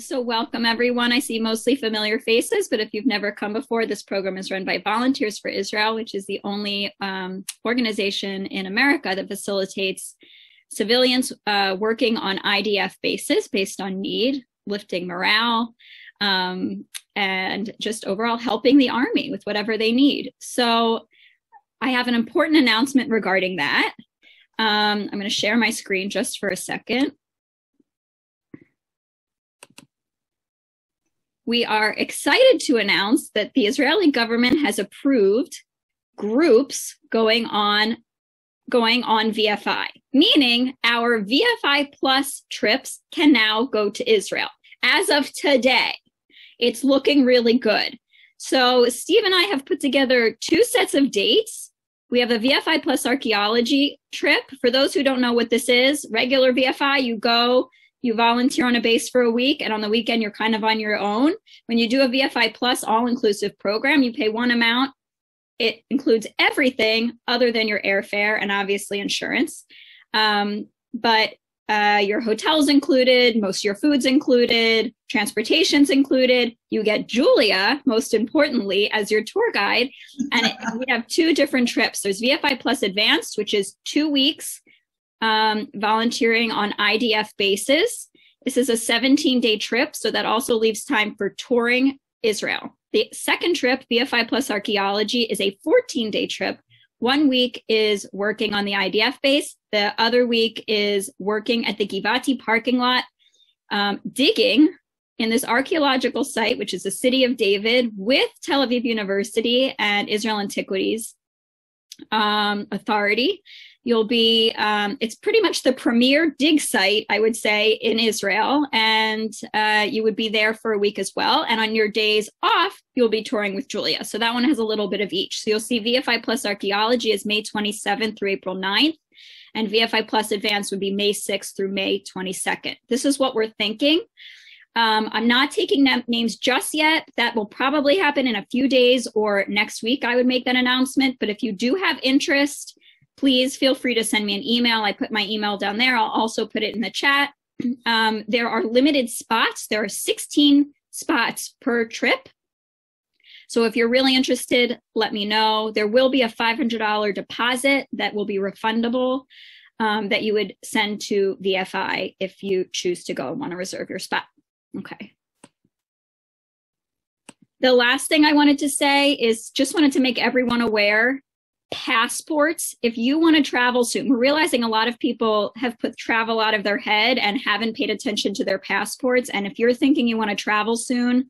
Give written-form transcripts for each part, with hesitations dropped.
So welcome everyone. I see mostly familiar faces, but if you've never come before, this program is run by Volunteers for Israel, which is the only organization in America that facilitates civilians working on IDF bases based on need, lifting morale, and just overall helping the Army with whatever they need. So I have an important announcement regarding that. I'm going to share my screen just for a second. We are excited to announce that the Israeli government has approved groups going on VFI, meaning our VFI Plus trips can now go to Israel. As of today, it's looking really good. So Steve and I have put together 2 sets of dates. We have a VFI Plus archaeology trip. For those who don't know what this is, regular VFI, you go, you volunteer on a base for a week, and on the weekend, you're kind of on your own. When you do a VFI Plus all-inclusive program, you pay one amount. It includes everything other than your airfare and obviously insurance. But your hotel's included, most of your food's included, transportation's included. You get Julia, most importantly, as your tour guide. And we have 2 different trips. There's VFI Plus Advanced, which is 2 weeks. Volunteering on IDF bases. This is a 17-day trip, so that also leaves time for touring Israel. The second trip, VFI Plus Archaeology, is a 14-day trip. 1 week is working on the IDF base. The other week is working at the Givati parking lot, digging in this archaeological site, which is the City of David, with Tel Aviv University and Israel Antiquities Authority. You'll be, it's pretty much the premier dig site, I would say, in Israel. And you would be there for a week as well. And on your days off, you'll be touring with Julia. So that one has a little bit of each. So you'll see VFI Plus Archaeology is May 27th through April 9th. And VFI Plus Advanced would be May 6th through May 22nd. This is what we're thinking. I'm not taking names just yet. That will probably happen in a few days or next week. I would make that announcement. But if you do have interest, please feel free to send me an email. I put my email down there. I'll also put it in the chat. There are limited spots. There are 16 spots per trip. So if you're really interested, let me know. There will be a $500 deposit that will be refundable that you would send to VFI if you choose to go and want to reserve your spot. Okay. The last thing I wanted to say is just wanted to make everyone aware. Passports, if you want to travel soon, we're realizing a lot of people have put travel out of their head and haven't paid attention to their passports. And if you're thinking you want to travel soon,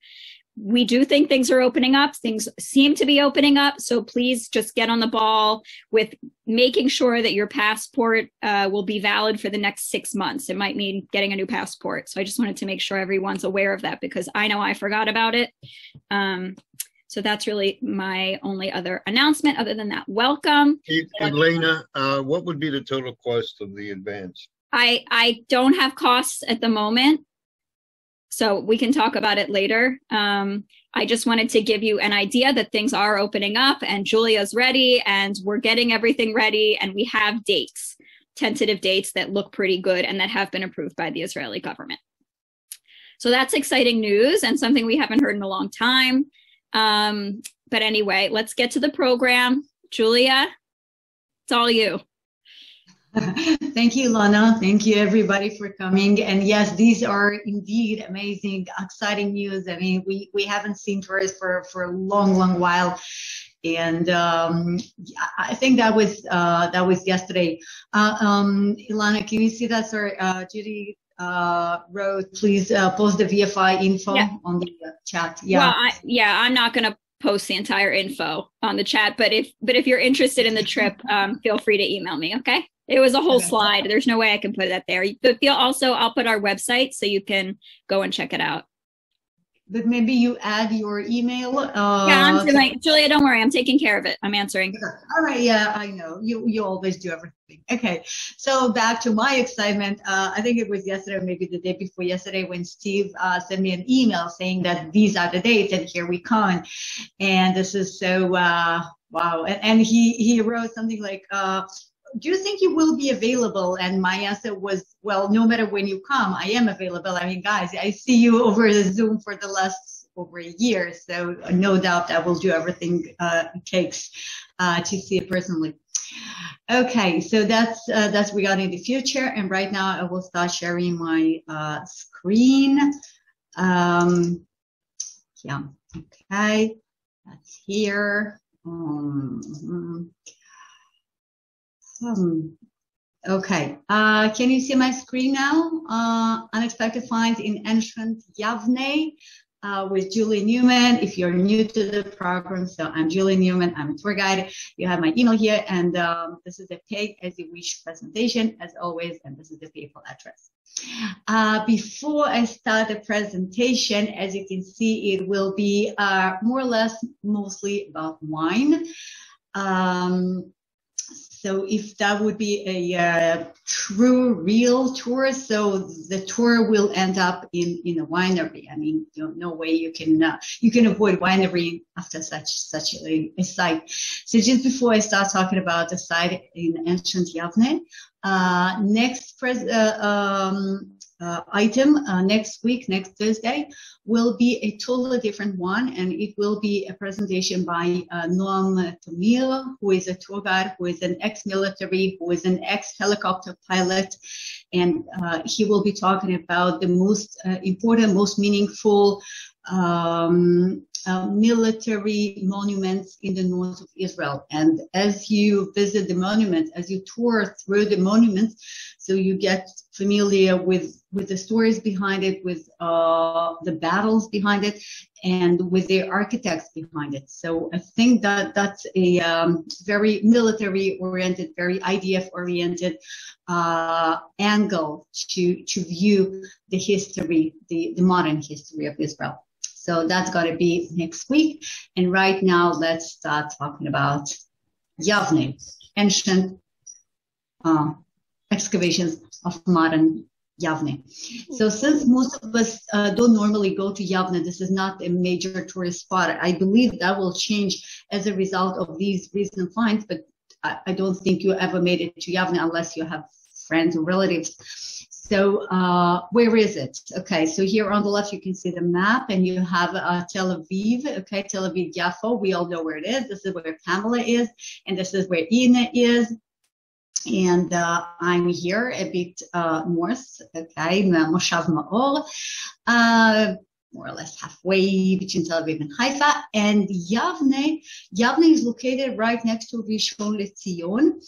we do think things are opening up. Things seem to be opening up. So please just get on the ball with making sure that your passport will be valid for the next 6 months. It might mean getting a new passport. So I just wanted to make sure everyone's aware of that because I know I forgot about it. So that's really my only other announcement. Other than that, welcome. Elena, what would be the total cost of the advance? I don't have costs at the moment, so we can talk about it later. I just wanted to give you an idea that things are opening up and Julia's ready and we're getting everything ready and we have dates, tentative dates that look pretty good and that have been approved by the Israeli government. So that's exciting news and something we haven't heard in a long time. But anyway, let's get to the program. Julia, it's all you. Thank you, Lana. Thank you, everybody, for coming. And yes, these are indeed amazing, exciting news. I mean, we haven't seen tourists for a long, long while. And I think that was yesterday. Ilana, can you see that? Sorry, Judy wrote, please post the VFI info on the chat. Yeah. Well, I'm not going to post the entire info on the chat, but if you're interested in the trip, feel free to email me. Okay. It was a whole slide. There's no way I can put that there. But I'll put our website so you can go and check it out. But maybe you add your email. I'm doing, Julia, don't worry. I'm taking care of it. I'm answering. All right. Yeah, I know. You always do everything. Okay. So back to my excitement. I think it was yesterday, or maybe the day before yesterday, when Steve sent me an email saying that these are the dates and here we come. And this is so, wow. And he wrote something like, do you think you will be available? And my answer was, well, no matter when you come, I am available. I mean, guys, I see you over the Zoom for the last over a year, so no doubt I will do everything it takes to see it personally. Okay, so that's regarding the future, and right now I will start sharing my screen. Yeah, okay, that's here. Okay, can you see my screen now? Unexpected finds in ancient Yavne with Julie Newman. If you're new to the program, so I'm Julie Newman, I'm a tour guide. You have my email here, and this is a pay as you wish presentation, as always, and this is the PayPal address. Before I start the presentation, as you can see, it will be more or less mostly about wine. So if that would be a true, real tour, so the tour will end up in a winery. I mean, no way you can avoid winery after such a site. So just before I start talking about the site in ancient Yavne, next item next week, next Thursday, will be a totally different one, and it will be a presentation by Noam Tamir, who is a tour guide, who is an ex-military, who is an ex-helicopter pilot, and he will be talking about the most important, most meaningful military monuments in the north of Israel. And as you visit the monuments, as you tour through the monuments, so you get familiar with the stories behind it, with the battles behind it, and with the architects behind it. So I think that that's a very military-oriented, very IDF-oriented angle to view the history, the modern history of Israel. So that's going to be next week. And right now, let's start talking about Yavne, ancient excavations of modern Yavne. So since most of us don't normally go to Yavne, this is not a major tourist spot. I believe that will change as a result of these recent finds, but I don't think you ever made it to Yavne unless you have friends or relatives. So where is it? Okay, so here on the left, you can see the map, and you have Tel Aviv, okay, Tel Aviv, Yafo. We all know where it is. This is where Pamela is, and this is where Ina is. And I'm here a bit north, okay, Moshav Maor, more or less halfway between Tel Aviv and Haifa. And Yavne is located right next to Rishon LeZion.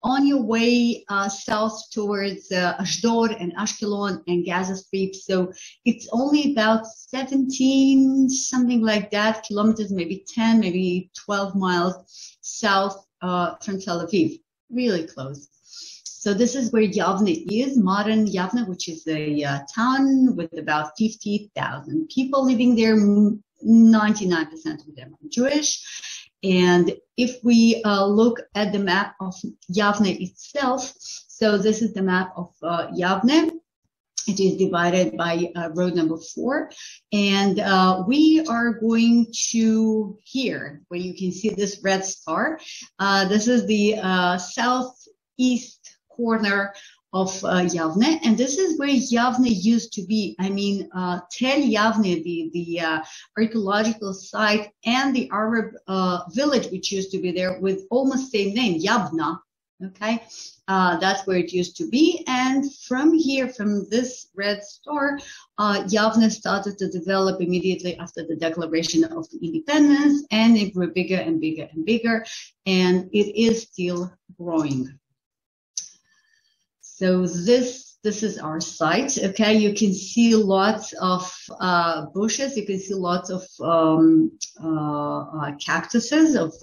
On your way south towards Ashdod and Ashkelon and Gaza Strip. So it's only about 17, something like that, kilometers, maybe 10, maybe 12 miles south from Tel Aviv, really close. So this is where Yavne is, modern Yavne, which is a town with about 50,000 people living there. 99% of them are Jewish. And if we look at the map of Yavne itself, so this is the map of Yavne. It is divided by road number 4. And we are going to here, where you can see this red star. This is the southeast corner of Yavne, and this is where Yavne used to be. I mean, Tel Yavne, the archaeological site, and the Arab village which used to be there with almost same name, Yavna. Okay, that's where it used to be. And from here, from this red star, Yavne started to develop immediately after the declaration of the independence, and it grew bigger and bigger and bigger, and it is still growing. So this is our site. Okay, you can see lots of bushes. You can see lots of cactuses of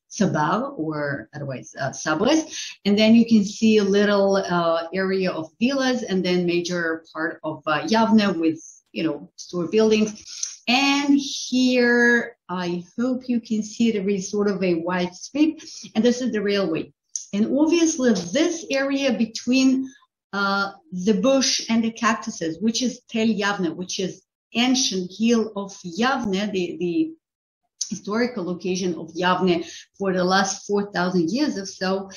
sabar, or otherwise sabres. And then you can see a little area of villas, and then major part of Yavne with, store buildings. And here, I hope you can see there is sort of a wide strip, and this is the railway. And obviously, this area between the bush and the cactuses, which is Tel Yavne, which is ancient hill of Yavne, the historical location of Yavne for the last 4,000 years or so.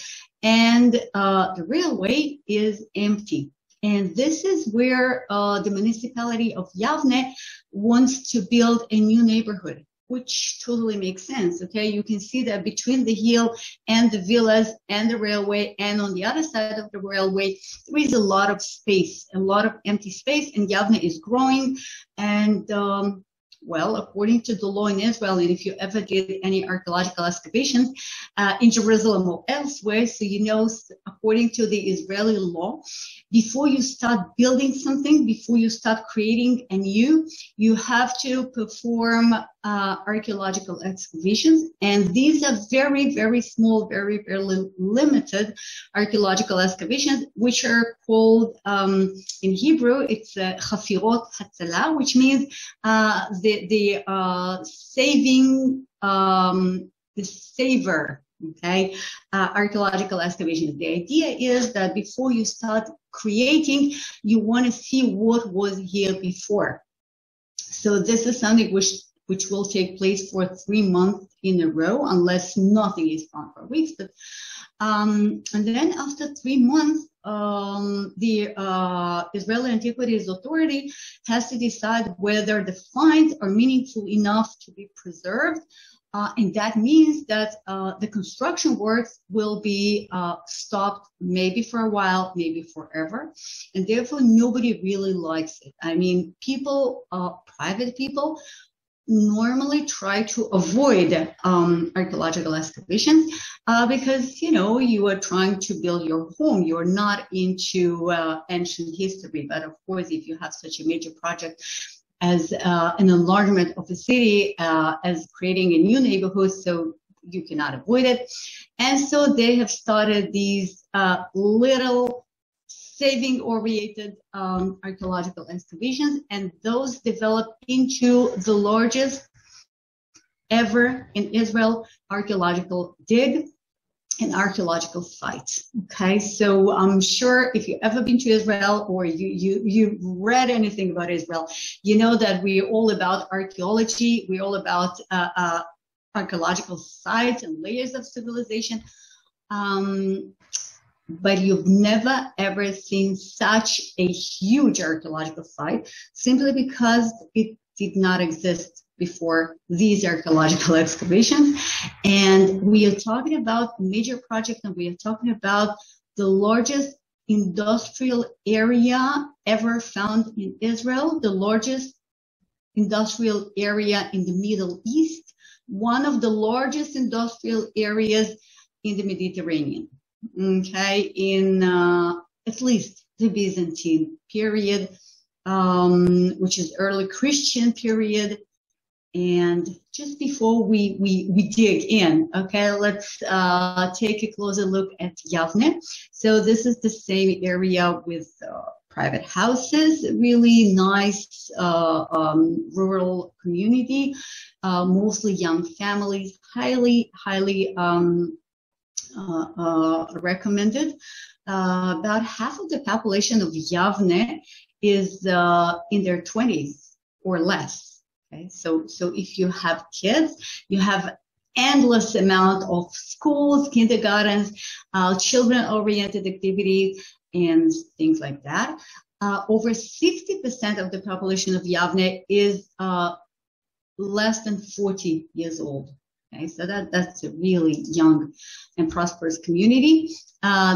And the railway is empty. And this is where the municipality of Yavne wants to build a new neighborhood, which totally makes sense. Okay, you can see that between the hill and the villas and the railway, and on the other side of the railway, there is a lot of space, a lot of empty space, and Yavne is growing. And well, according to the law in Israel, and if you ever did any archaeological excavations in Jerusalem or elsewhere, so you know, according to the Israeli law, before you start building something, before you start creating a new, you have to perform archaeological excavations. And these are very, very small, very, very limited archaeological excavations, which are called, in Hebrew, it's Chafirot Hatzalah, which means the saving, the saver, okay, archaeological excavations. The idea is that before you start creating, you want to see what was here before. So this is something which will take place for 3 months in a row, unless nothing is found for weeks. But and then after 3 months, the Israeli Antiquities Authority has to decide whether the finds are meaningful enough to be preserved. And that means that the construction works will be stopped, maybe for a while, maybe forever. And therefore, nobody really likes it. I mean, people, private people, normally try to avoid archaeological excavations because, you know, you are trying to build your home. You are not into ancient history. But of course, if you have such a major project as an enlargement of a city, as creating a new neighborhood, so you cannot avoid it. And so they have started these little saving-oriented archaeological excavations, and those developed into the largest ever in Israel archaeological dig and archaeological sites. Okay, so I'm sure if you've ever been to Israel or you've read anything about Israel, you know that we're all about archaeology. We're all about archaeological sites and layers of civilization. But you've never ever seen such a huge archaeological site simply because it did not exist before these archaeological excavations. And we are talking about major projects, and we are talking about the largest industrial area ever found in Israel, the largest industrial area in the Middle East, one of the largest industrial areas in the Mediterranean. Okay, in at least the Byzantine period, which is early Christian period. And just before we dig in, okay, let's take a closer look at Yavne. So this is the same area with private houses, really nice rural community, mostly young families, highly recommended. About half of the population of Yavne is in their 20s or less. Okay, so if you have kids, you have endless amount of schools, kindergartens, children-oriented activities, and things like that. Over 60% of the population of Yavne is less than 40 years old. Okay, so that's a really young and prosperous community.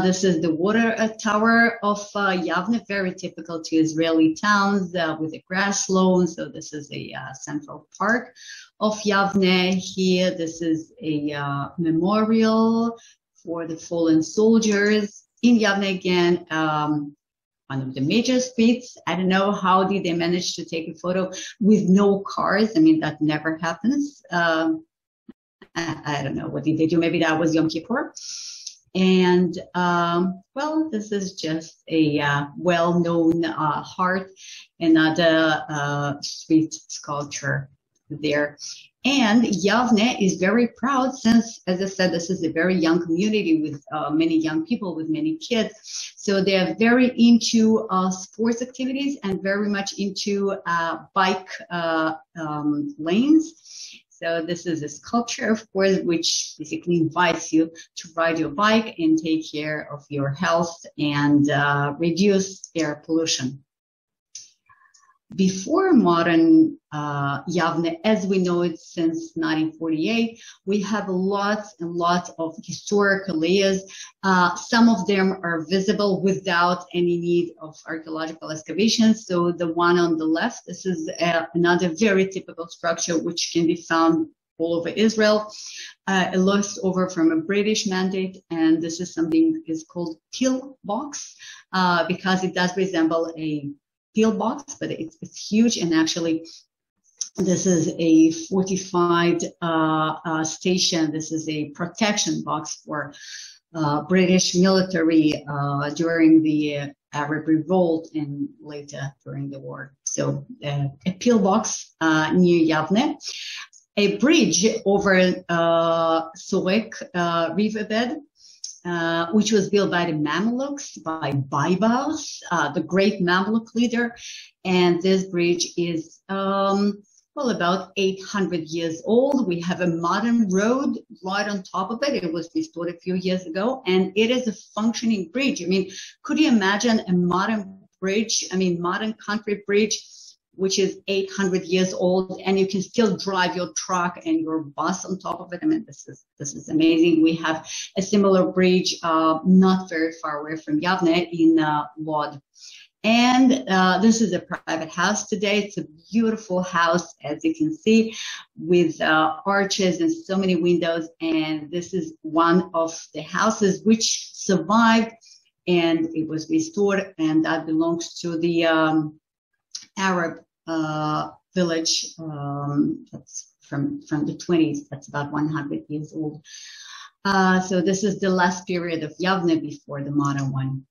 This is the water tower of Yavne, very typical to Israeli towns with a grass lawn. So this is a central park of Yavne. Here, this is a memorial for the fallen soldiers in Yavne again. One of the major streets. I don't know how did they manage to take a photo with no cars. I mean, that never happens. I don't know, what did they do? Maybe that was Yom Kippur. And, well, this is just a well-known heart, another street sculpture there. And Yavne is very proud since, as I said, this is a very young community with many young people, with many kids. So they are very into sports activities and very much into bike lanes. So this is a sculpture, of course, which basically invites you to ride your bike and take care of your health and reduce air pollution. Before modern Yavne, as we know it since 1948, we have lots and lots of historical layers. Some of them are visible without any need of archaeological excavations. So the one on the left, this is another very typical structure which can be found all over Israel. It looks over from a British mandate, and this is something is called pill box because it does resemble a pill box, but it's huge. And actually, this is a fortified station. This is a protection box for British military during the Arab Revolt and later during the war. So a pill box near Yavne. A bridge over Sorek riverbed, which was built by the Mamelukes, by Baybars, the great Mameluk leader. And this bridge is, about 800 years old. We have a modern road right on top of it. It was restored a few years ago, and it is a functioning bridge. I mean, could you imagine a modern bridge? I mean, modern concrete bridge, which is 800 years old, and you can still drive your truck and your bus on top of it. I mean, this is amazing. We have a similar bridge not very far away from Yavne in Lod. And this is a private house today. It's a beautiful house, as you can see, with arches and so many windows. And this is one of the houses which survived, and it was restored, and that belongs to the Arab village. That's from the 20s. That's about 100 years old. So this is the last period of Yavne before the modern one.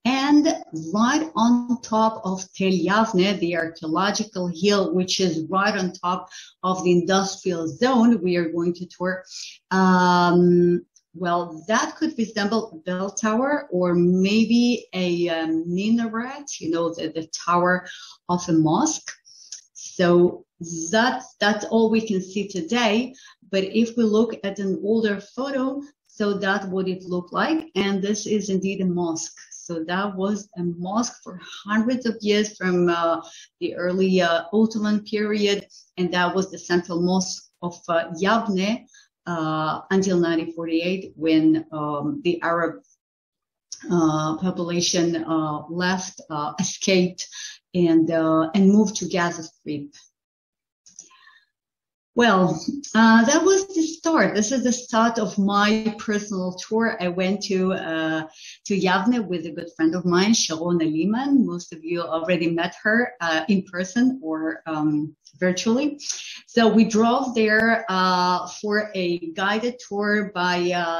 And right on top of Tel Yavne, the archaeological hill, which is right on top of the industrial zone we are going to tour, well, that could resemble a bell tower or maybe a minaret, the tower of a mosque. So that's all we can see today. But if we look at an older photo, so that's what it looked like. And this is indeed a mosque. So that was a mosque for hundreds of years from the early Ottoman period. And that was the central mosque of Yavne until 1948, when the Arab population left, escaped, and moved to Gaza Strip. Well, that was the start. This is the start of my personal tour. I went to Yavne with a good friend of mine, Sharon Newman. Most of you already met her in person or virtually. So we drove there for a guided tour by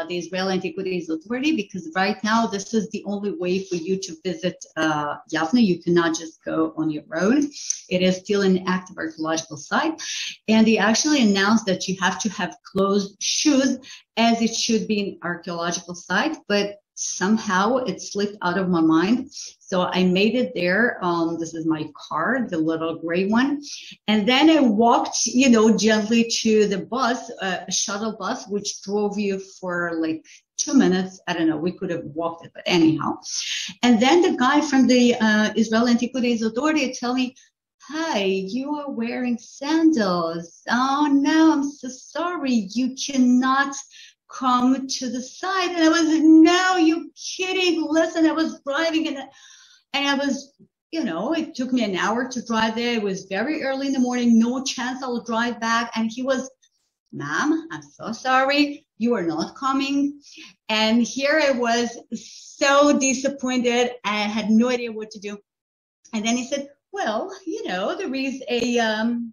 the Israeli Antiquities Authority, because right now this is the only way for you to visit Yavne. You cannot just go on your own. It is still an active archaeological site. And they actually announced that you have to have closed shoes, as it should be an archaeological site, but somehow it slipped out of my mind. So I made it there. This is my car, the little gray one. And then I walked, gently to the bus, a shuttle bus, which drove you for like 2 minutes. I don't know, we could have walked it, but anyhow. And then the guy from the Israeli Antiquities Authority told me, "Hi, you are wearing sandals. Oh no, I'm so sorry. You cannot come to the side." And I was, "No, you're kidding. Listen, I was driving and I was, it took me an hour to drive there. It was very early in the morning. No chance I'll drive back." And he was, "Ma'am, I'm so sorry. You are not coming." And here I was, so disappointed. I had no idea what to do. And then he said, "Well, there is a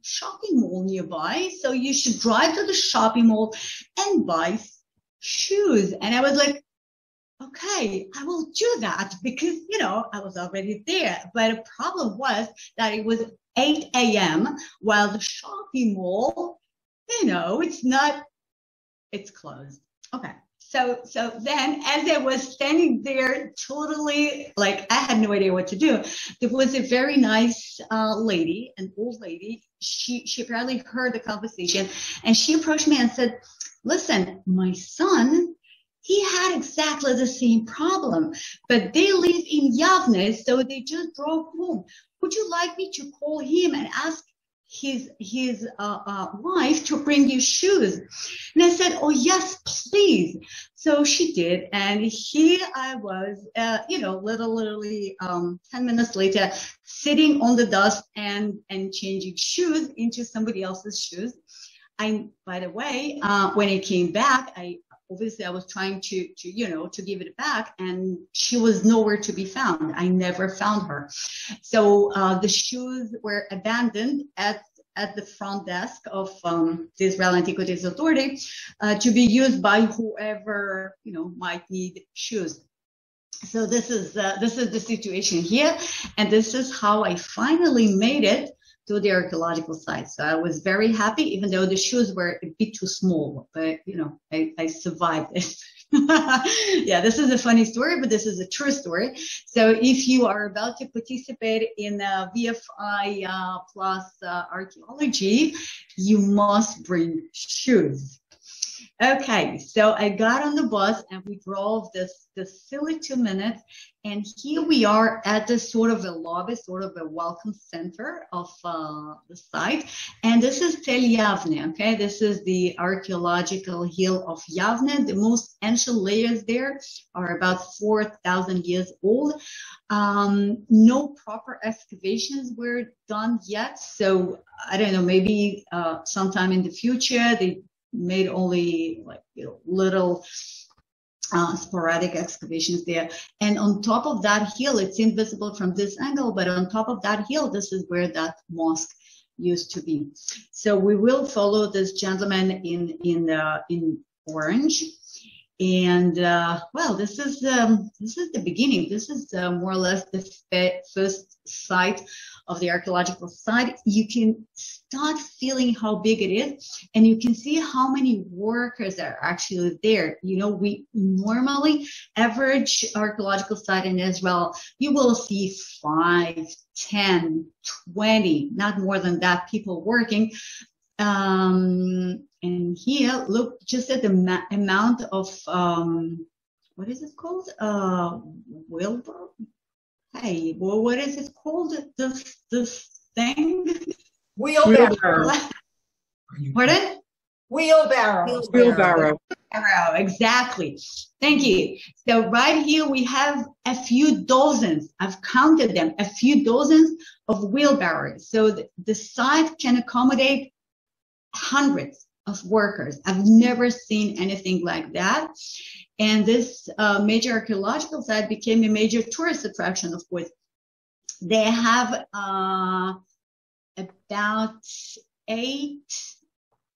shopping mall nearby, so you should drive to the shopping mall and buy shoes." And I was like, "Okay, I will do that," because, I was already there. But the problem was that it was 8 a.m. while the shopping mall, it's closed. Okay, So then, as I was standing there, totally like I had no idea what to do. There was a very nice lady, an old lady. She apparently heard the conversation, and she approached me and said, "Listen, my son, he had exactly the same problem, but they live in Yavne, so they just drove home. Would you like me to call him and ask his wife to bring you shoes?" And I said, "Oh yes, please." So she did, and here I was, literally 10 minutes later, sitting on the dust and changing shoes into somebody else's shoes. By the way, when I came back, obviously I was trying to give it back, and she was nowhere to be found. I never found her. So the shoes were abandoned at the front desk of the Israel Antiquities Authority to be used by whoever might need shoes. So this is the situation here, and this is how I finally made it to the archaeological site. So I was very happy, even though the shoes were a bit too small, but I survived it. Yeah, this is a funny story, but this is a true story. So if you are about to participate in VFI plus archaeology, you must bring shoes. Okay, so I got on the bus and we drove this silly 2 minutes, and here we are at this sort of a lobby, sort of a welcome center of the site. And this is Tel Yavne, okay? This is the archaeological hill of Yavne. The most ancient layers there are about 4,000 years old. No proper excavations were done yet, so I don't know, maybe sometime in the future they made only little sporadic excavations there. And on top of that hill, it's invisible from this angle, but on top of that hill, this is where that mosque used to be. So we will follow this gentleman in orange. And well, this is the beginning. This is more or less the first site of the archaeological site. You can start feeling how big it is, and you can see how many workers are actually there. We normally average archaeological site in Israel, you will see 5, 10, 20, not more than that, people working. And here, look just at the amount of, what is it called? Wheelbarrow? Hey, well, what is it called? This thing? Wheelbarrow. Pardon? Wheelbarrow. Wheelbarrow, exactly. Thank you. So right here we have a few dozens, I've counted them, a few dozens of wheelbarrows. So the site can accommodate hundreds of workers. I've never seen anything like that. And this major archaeological site became a major tourist attraction, of course. They have about 8,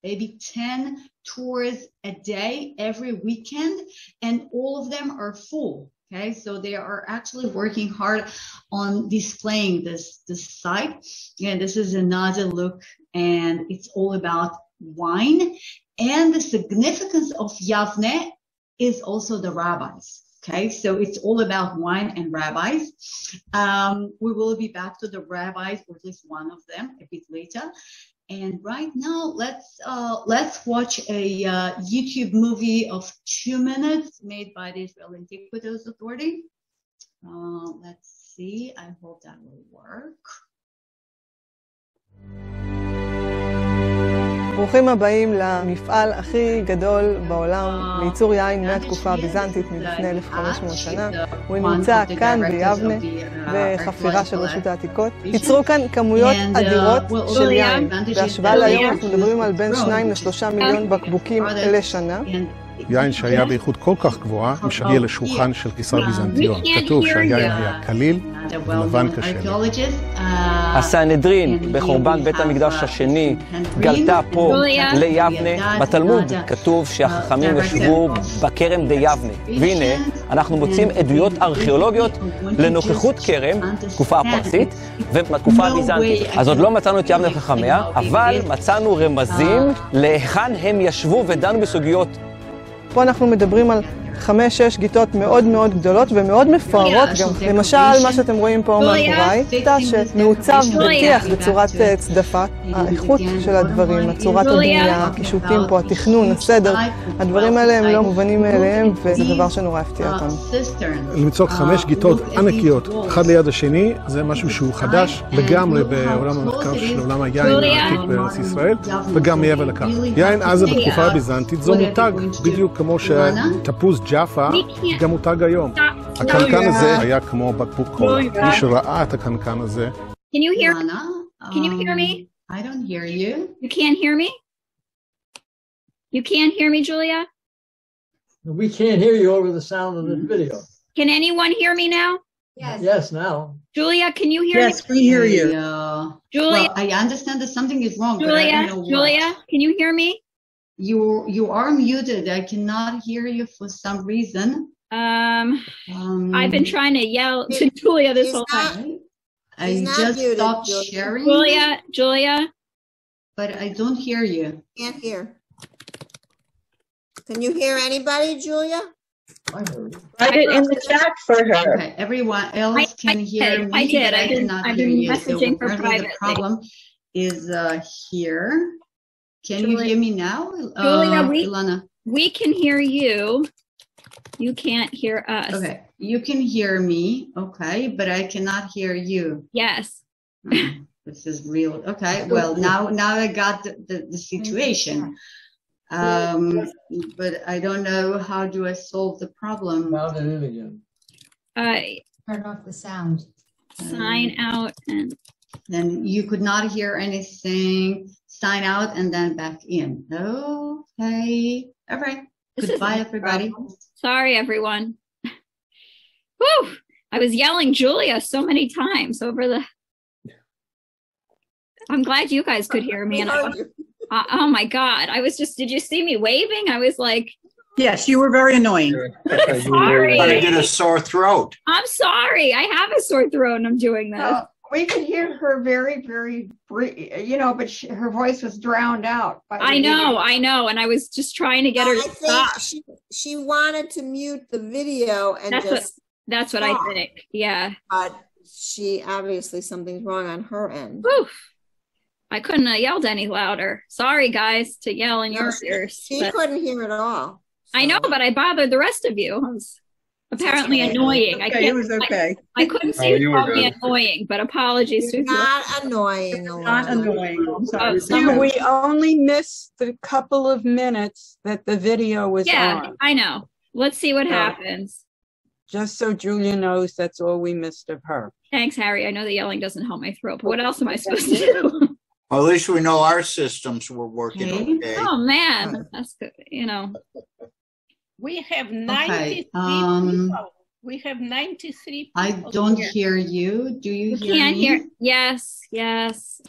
maybe 10 tours a day every weekend, and all of them are full. Okay, so they are actually working hard on displaying this site. Yeah, this is another look, and it's all about wine. And the significance of Yavne is also the rabbis. Okay, so it's all about wine and rabbis. We will be back to the rabbis, or at least one of them, a bit later. And right now, let's watch a YouTube movie of 2 minutes made by the Israel Antiquities Authority. Let's see. I hope that will work. ברוכים הבאים למפעל הכי גדול בעולם לייצור יין מהתקופה הביזנטית מלפני 1,500 שנה. הוא נמצא כאן ביבנה בחפירה של רשות העתיקות. ייצרו כאן כמויות אדירות של יין. בהשוואה להיום אנחנו מדברים על בין 2 ל3 מיליון בקבוקים לשנה. יין שהיה באיכות כל כך גבוהה, משגיע לשולחן של קיסר ביזנטיון. כתוב שהיין היה קליל ולבן כשלג. הסנהדרין בחורבן בית המקדש השני גלתה פה ליבנה. בתלמוד כתוב שהחכמים ישבו בכרם די יבנה. והנה, אנחנו מוצאים עדויות ארכיאולוגיות לנוכחות כרם, תקופה הפרסית, ובתקופה הביזנטית. אז עוד לא מצאנו את יבנה וחכמיה, אבל מצאנו רמזים להיכן הם ישבו ודנו בסוגיות פה אנחנו מדברים על 5-6 גיטות מאוד מאוד גדולות ומאוד מפוארות גם. למשל, מה שאתם רואים פה מאחוריי, תא שמעוצב בטיח בצורת צדפה. האיכות של הדברים, הצורת הבנייה, הקישוטים פה, התכנון, הסדר, הדברים האלה הם לא מובנים מאליהם, וזה דבר שנורא הפתיע אותנו. למצוא 5 גיטות ענקיות, אחד ליד השני, זה משהו שהוא חדש לגמרי בעולם המחקר של עולם היין העתיק בארץ ישראל, וגם מעבר לכך. יין עזה בתקופה הביזנטית זו מותג, בדיוק כמו שתפוז ג'אפה גם מותג היום. הקנקן הזה היה כמו בקבוק קולה. מי שראה את הקנקן הזה... Can you hear me? I don't hear you. You can't hear me? You can't hear me, Julia? We can't hear you over the sound of this video. Can anyone hear me now? Yes. Yes, now. Julia, can you hear me? Yes, we hear you. Julia, well, I understand that something is wrong. Julia, can you hear me? You are muted. I cannot hear you for some reason. I've been trying to yell to Julia this whole time. I just stopped sharing. Julia. But I don't hear you. Can't hear. Can you hear anybody, Julia? I heard it. Write it in the chat for her. Okay, everyone else can hear me. I did. But I cannot hear you. Messaging her privately. The problem is here. Can you hear me now, Julia? Ilana? We can hear you. You can't hear us. Okay, you can hear me. Okay, but I cannot hear you. Yes. This is real. Okay, well now I got the situation. But I don't know how do I solve the problem. Sound it in again. Turn off the sound. Sign out and then you could not hear anything. Sign out and then back in. Okay. All right. Goodbye, everybody. Sorry, everyone. Whew! I was yelling Julia so many times over the. I'm glad you guys could hear me. And oh my God! I was just. Did you see me waving? I was like. Yes, you were very annoying. Sorry. But I get a sore throat. I'm sorry. I have a sore throat and I'm doing this. We could hear her very, very, but her voice was drowned out. I know. And I was just trying to get her to stop. She wanted to mute the video and that's what I think. Yeah. But she obviously something's wrong on her end. Oof. I couldn't have yelled any louder. Sorry, guys, to yell in your ears. She couldn't hear at all. So. I know, but I bothered the rest of you. I was apparently annoying. It was okay. I couldn't see you call me annoying, but apologies to you. Not annoying. Not annoying. I'm sorry. We only missed the couple of minutes that the video was on. Yeah, I know. Let's see what happens. Just so Julia knows, that's all we missed of her. Thanks, Harry. I know the yelling doesn't help my throat, but what else am I supposed to do? Well, at least we know our systems were working okay. Oh, man. That's good. We have 93 people. We have 93 people. I don't hear you. Do you hear me? Can't hear. Yes.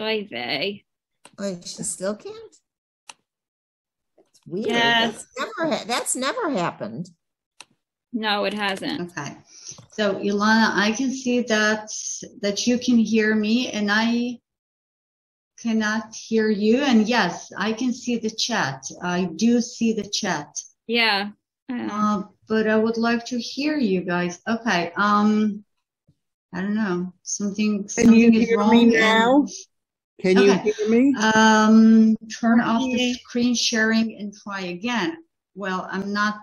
Oy vey. Wait, she still can't? It's weird. Yes. That's never happened. No, it hasn't. Okay. So, Ilana, I can see that you can hear me and I cannot hear you. And yes, I can see the chat. I do see the chat. Yeah. But I would like to hear you guys. Okay. I don't know. Something is wrong. Me now? Can you hear me? Turn off the screen sharing and try again. Well, I'm not.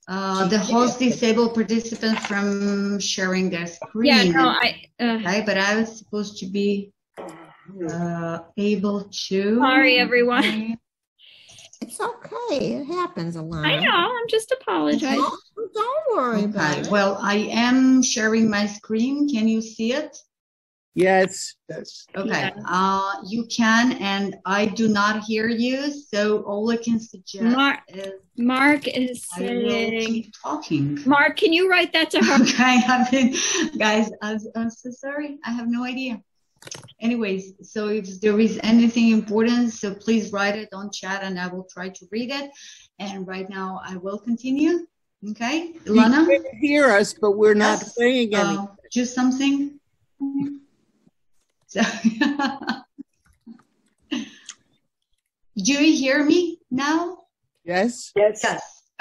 The host disabled participants from sharing their screen. Yeah, no, okay, but I was supposed to be able to. Sorry, everyone. Okay. It's okay. It happens a lot. I know. I'm just apologizing. Don't worry about it. Well, I am sharing my screen. Can you see it? Yes. Okay. You can, and I do not hear you. So all I can suggest is Mark is saying. Keep talking. Mark, can you write that to her? Okay. Guys, I'm so sorry. I have no idea. Anyways, so if there is anything important, so please write it on chat and I will try to read it. And right now I will continue. Okay, Ilana? You can hear us, but we're not saying anything. Do something. So, do you hear me? now? Yes. Yes.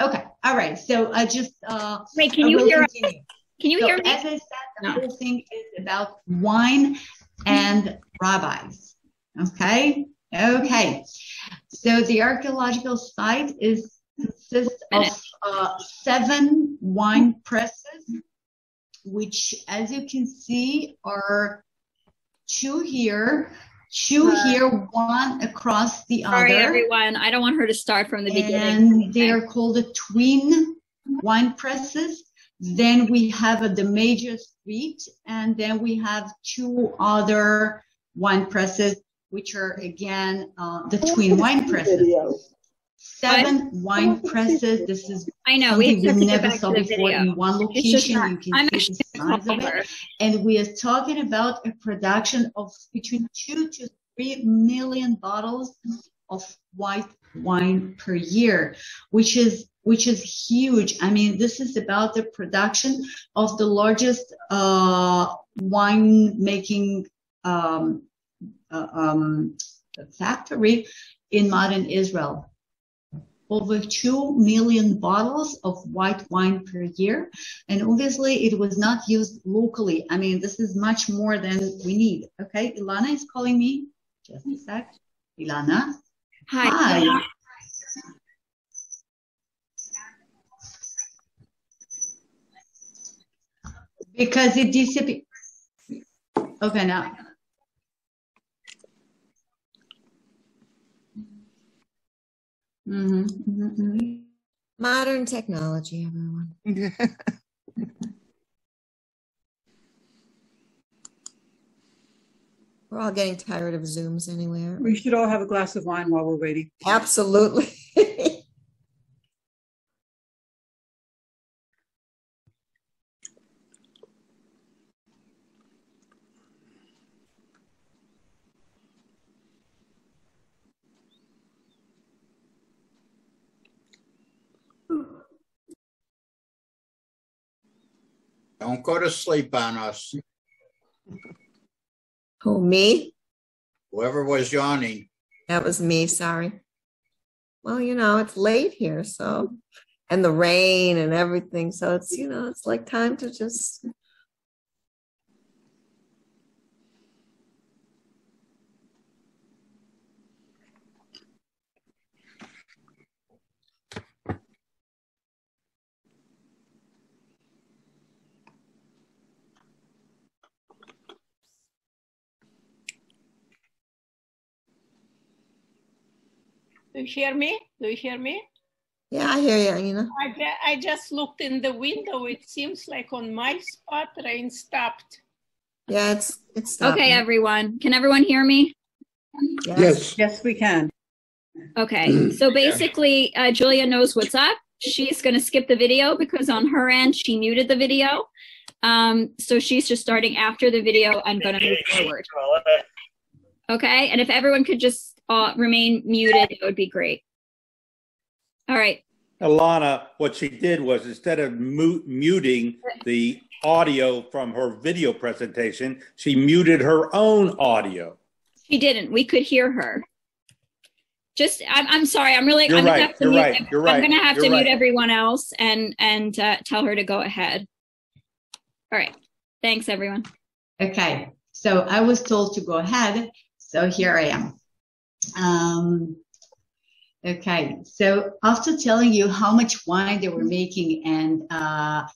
Okay. All right. So I just wait. Can you hear us? continue. Can you So hear me? as I said, the whole thing is about wine and rabbis. Okay. Okay. So the archaeological site consists of 7 wine presses, which, as you can see, are 2 here, 2 here, 1 across the other. Sorry, everyone. I don't want her to start from the beginning. And they are called the twin wine presses. Then we have the major street, and then we have 2 other wine presses, which are again the twin wine presses. 7 wine presses. This is I know we never saw before in one location. You can see the size of it. And we are talking about a production of between 2 to 3 million bottles of white wine per year, which is huge. I mean, this is about the production of the largest wine making factory in modern Israel. Over 2 million bottles of white wine per year. And obviously it was not used locally. I mean, this is much more than we need. Okay, Ilana is calling me. Just a sec. Ilana. Hi. Because it disappeared. Okay, now. Modern technology, everyone. We're all getting tired of Zooms anyway. We should all have a glass of wine while we're waiting. Absolutely. Don't go to sleep on us. Who, me? Whoever was yawning. That was me, sorry. Well, you know, it's late here, so, and the rain and everything, so it's, you know, it's like time to just. Do you hear me? Do you hear me? Yeah, I hear you, Aina. I just looked in the window. It seems like on my spot, rain stopped. Yeah, it's stopped. Okay, everyone. Can everyone hear me? Yes. Yes, we can. Okay. So basically, Julia knows what's up. She's going to skip the video because on her end, she muted the video. So she's just starting after the video and going to move forward. Okay. And if everyone could just remain muted, it would be great. All right. Alana, what she did was instead of muting the audio from her video presentation, she muted her own audio. She didn't. We could hear her. Just, I'm sorry. I'm really. You're right. You're right. You're right. I'm going to have to mute everyone else and tell her to go ahead. All right. Thanks, everyone. Okay. So I was told to go ahead. So here I am. Okay. So after telling you how much wine they were making and how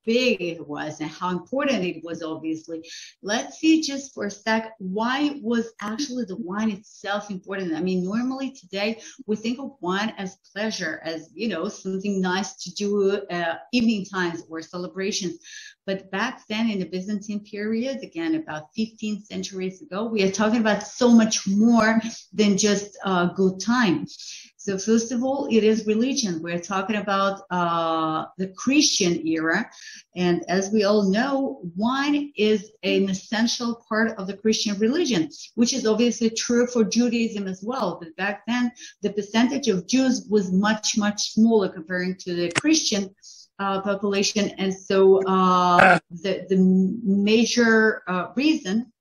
big it was and how important it was, obviously, let's see just for a sec why was actually the wine itself important. I mean, normally today we think of wine as pleasure, as, you know, something nice to do evening times or celebrations. But back then in the Byzantine period, again, about 15 centuries ago, we are talking about so much more than just a good time. So first of all, it is religion. We're talking about the Christian era. And as we all know, wine is an essential part of the Christian religion, which is obviously true for Judaism as well. But back then, the percentage of Jews was much, much smaller comparing to the Christian population. And so the major reason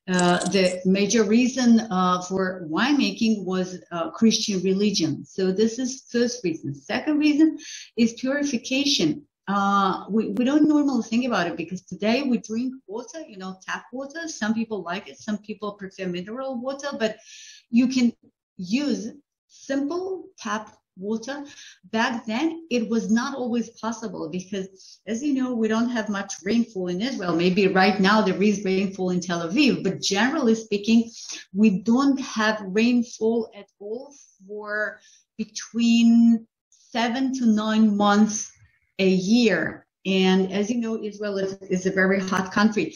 the major reason for winemaking was Christian religion. So this is first reason. Second reason is purification. We don't normally think about it because today we drink water, tap water. Some people like it. Some people prefer mineral water, but you can use simple tap water. Back then, it was not always possible because, as you know, we don't have much rainfall in Israel. Maybe right now there is rainfall in Tel Aviv, but generally speaking, we don't have rainfall at all for between 7 to 9 months a year. And as you know, Israel is a very hot country.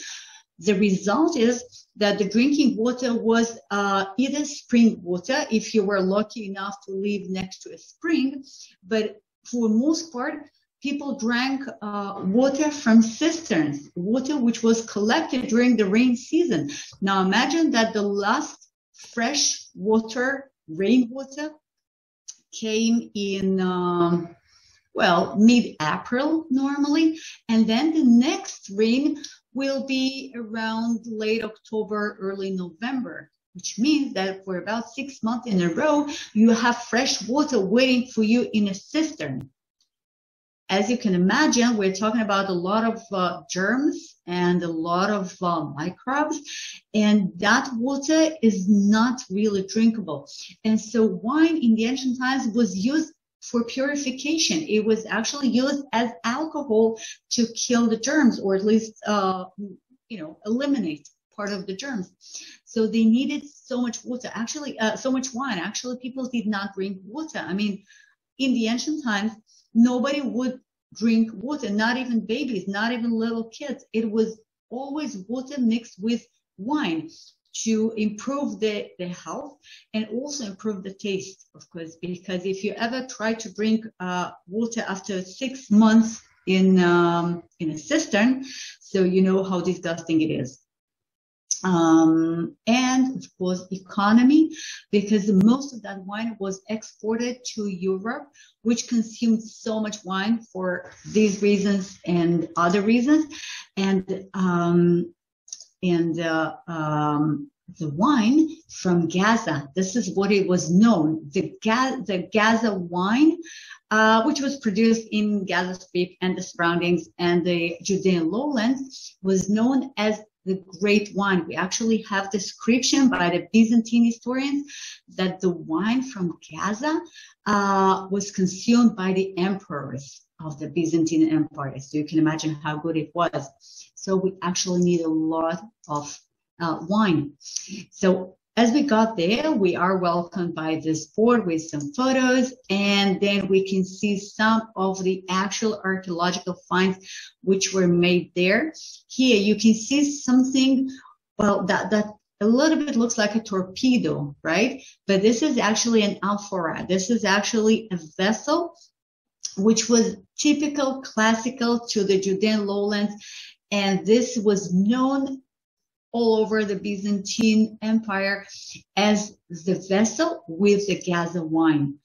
The result is that the drinking water was either spring water, if you were lucky enough to live next to a spring, but for the most part, people drank water from cisterns, water which was collected during the rain season. Now imagine that the last fresh water, rainwater, came in mid-April normally, and then the next rain will be around late October, early November, which means that for about 6 months in a row, you have fresh water waiting for you in a cistern. As you can imagine, we're talking about a lot of germs and a lot of microbes, and that water is not really drinkable. And so wine in the ancient times was used for purification. It was actually used as alcohol to kill the germs, or at least, eliminate part of the germs. So they needed so much water, so much wine. Actually, people did not drink water. I mean, in the ancient times, nobody would drink water, not even babies, not even little kids. It was always water mixed with wine to improve the health and also improve the taste, of course, because if you ever try to drink water after 6 months in a cistern, so you know how disgusting it is. And of course, economy, because most of that wine was exported to Europe, which consumed so much wine for these reasons and other reasons. And the wine from Gaza, this is what it was known. The Gaza wine, which was produced in Gaza Strip and the surroundings and the Judean lowlands, was known as the great wine. We actually have description by the Byzantine historians that the wine from Gaza was consumed by the emperors of the Byzantine Empire. So you can imagine how good it was. So we actually need a lot of wine. So as we got there, we are welcomed by this board with some photos, and then we can see some of the actual archaeological finds which were made there. Here you can see something, well, that a little bit looks like a torpedo, right? But this is actually an amphora. This is actually a vessel which was typical, classical to the Judean lowlands, and this was known all over the Byzantine Empire as the vessel with the Gaza wine.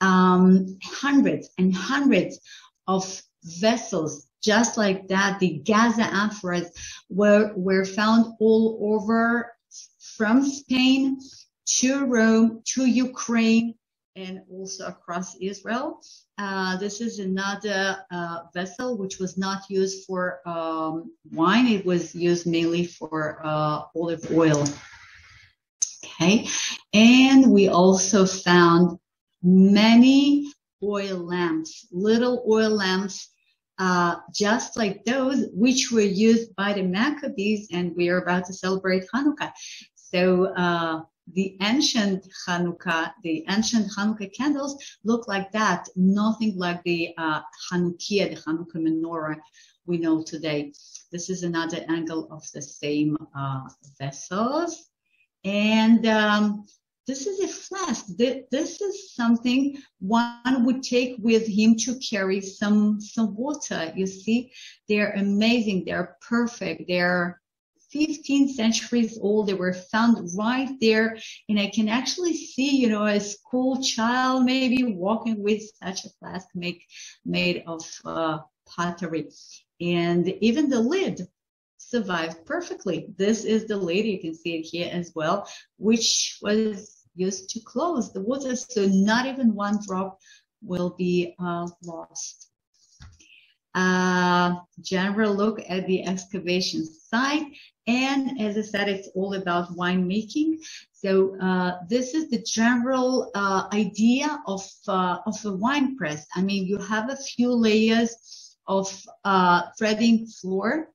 Hundreds and hundreds of vessels just like that, the Gaza amphoras, were found all over, from Spain to Rome to Ukraine and also across Israel. This is another vessel which was not used for wine. It was used mainly for olive oil. Okay, and we also found many oil lamps, little oil lamps, just like those which were used by the Maccabees, and we are about to celebrate Hanukkah. So the ancient Hanukkah candles look like that, nothing like the Hanukkah, the Hanukkah menorah we know today. This is another angle of the same vessels. And this is a flask. This is something one would take with him to carry some water. You see, they're amazing. They're perfect. They're 15 centuries old. They were found right there. And I can actually see, a school child maybe walking with such a flask made of pottery. And even the lid, survived perfectly. This is the lid, you can see it here as well, which was used to close the water, so not even one drop will be lost. General look at the excavation site, and as I said, it's all about winemaking. So this is the general idea of a wine press. I mean, you have a few layers of threading floor.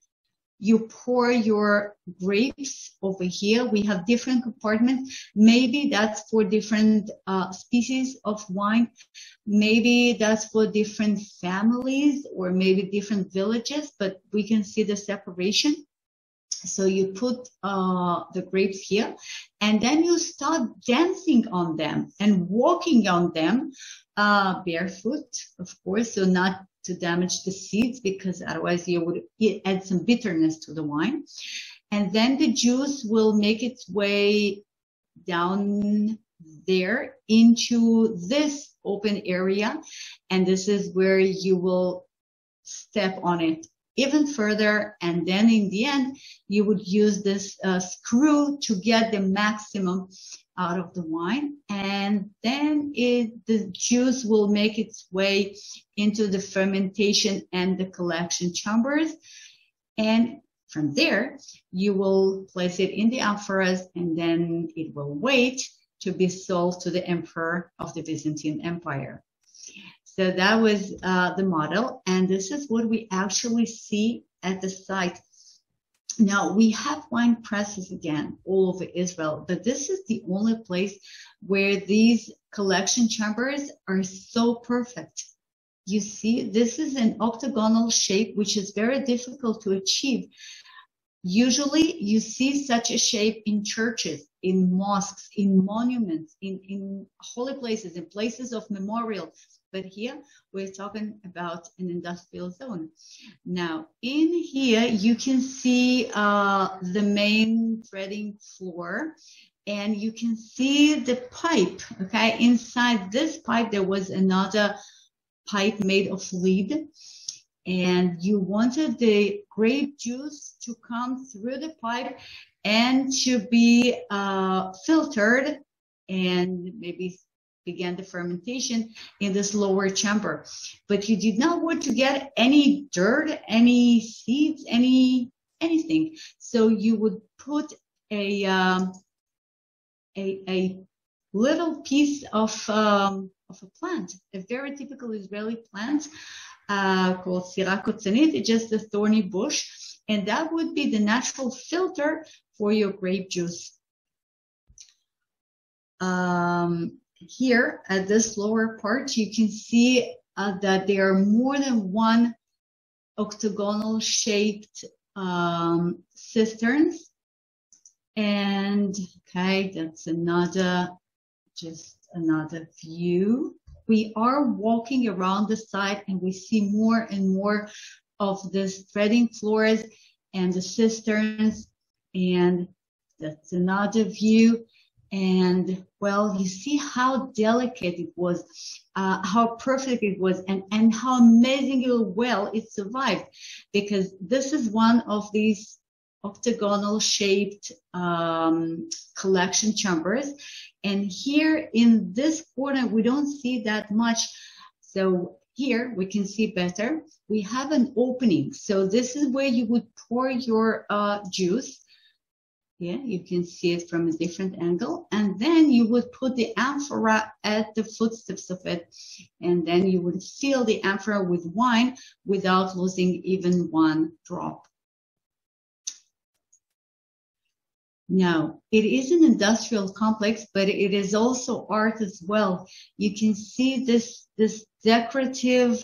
You pour your grapes over here. We have different compartments. Maybe that's for different species of wine. Maybe that's for different families or maybe different villages, but we can see the separation. So you put the grapes here, and then you start dancing on them and walking on them barefoot, of course, so not to damage the seeds, because otherwise you would add some bitterness to the wine. And then the juice will make its way down there into this open area, and this is where you will step on it even further, and then in the end you would use this screw to get the maximum out of the wine, and then the juice will make its way into the fermentation and the collection chambers, and from there you will place it in the amphoras, and then it will wait to be sold to the emperor of the Byzantine Empire. So that was the model, and this is what we actually see at the site. Now, we have wine presses again all over Israel, but this is the only place where these collection chambers are so perfect. You see, this is an octagonal shape, which is very difficult to achieve. Usually, you see such a shape in churches, in mosques, in monuments, in holy places, in places of memorial. But here we're talking about an industrial zone. Now, in here, you can see the main threading floor, and you can see the pipe, okay? Inside this pipe, there was another pipe made of lead, and you wanted the grape juice to come through the pipe and to be filtered and maybe began the fermentation in this lower chamber. But you did not want to get any dirt, any seeds, anything. So you would put a little piece of a plant, a very typical Israeli plant called sira kotsanit. It's just a thorny bush, and that would be the natural filter for your grape juice. Here at this lower part, you can see that there are more than one octagonal shaped cisterns. And okay, that's just another view. We are walking around the site, and we see more and more of this threading floors and the cisterns, and that's another view. And well, you see how delicate it was, how perfect it was, and how amazingly well it survived, because this is one of these octagonal shaped collection chambers. And here in this corner, we don't see that much. So here we can see better. We have an opening. So this is where you would pour your juice. Yeah, you can see it from a different angle. And then you would put the amphora at the footsteps of it. And then you would fill the amphora with wine without losing even one drop. Now, it is an industrial complex, but it is also art as well. You can see this decorative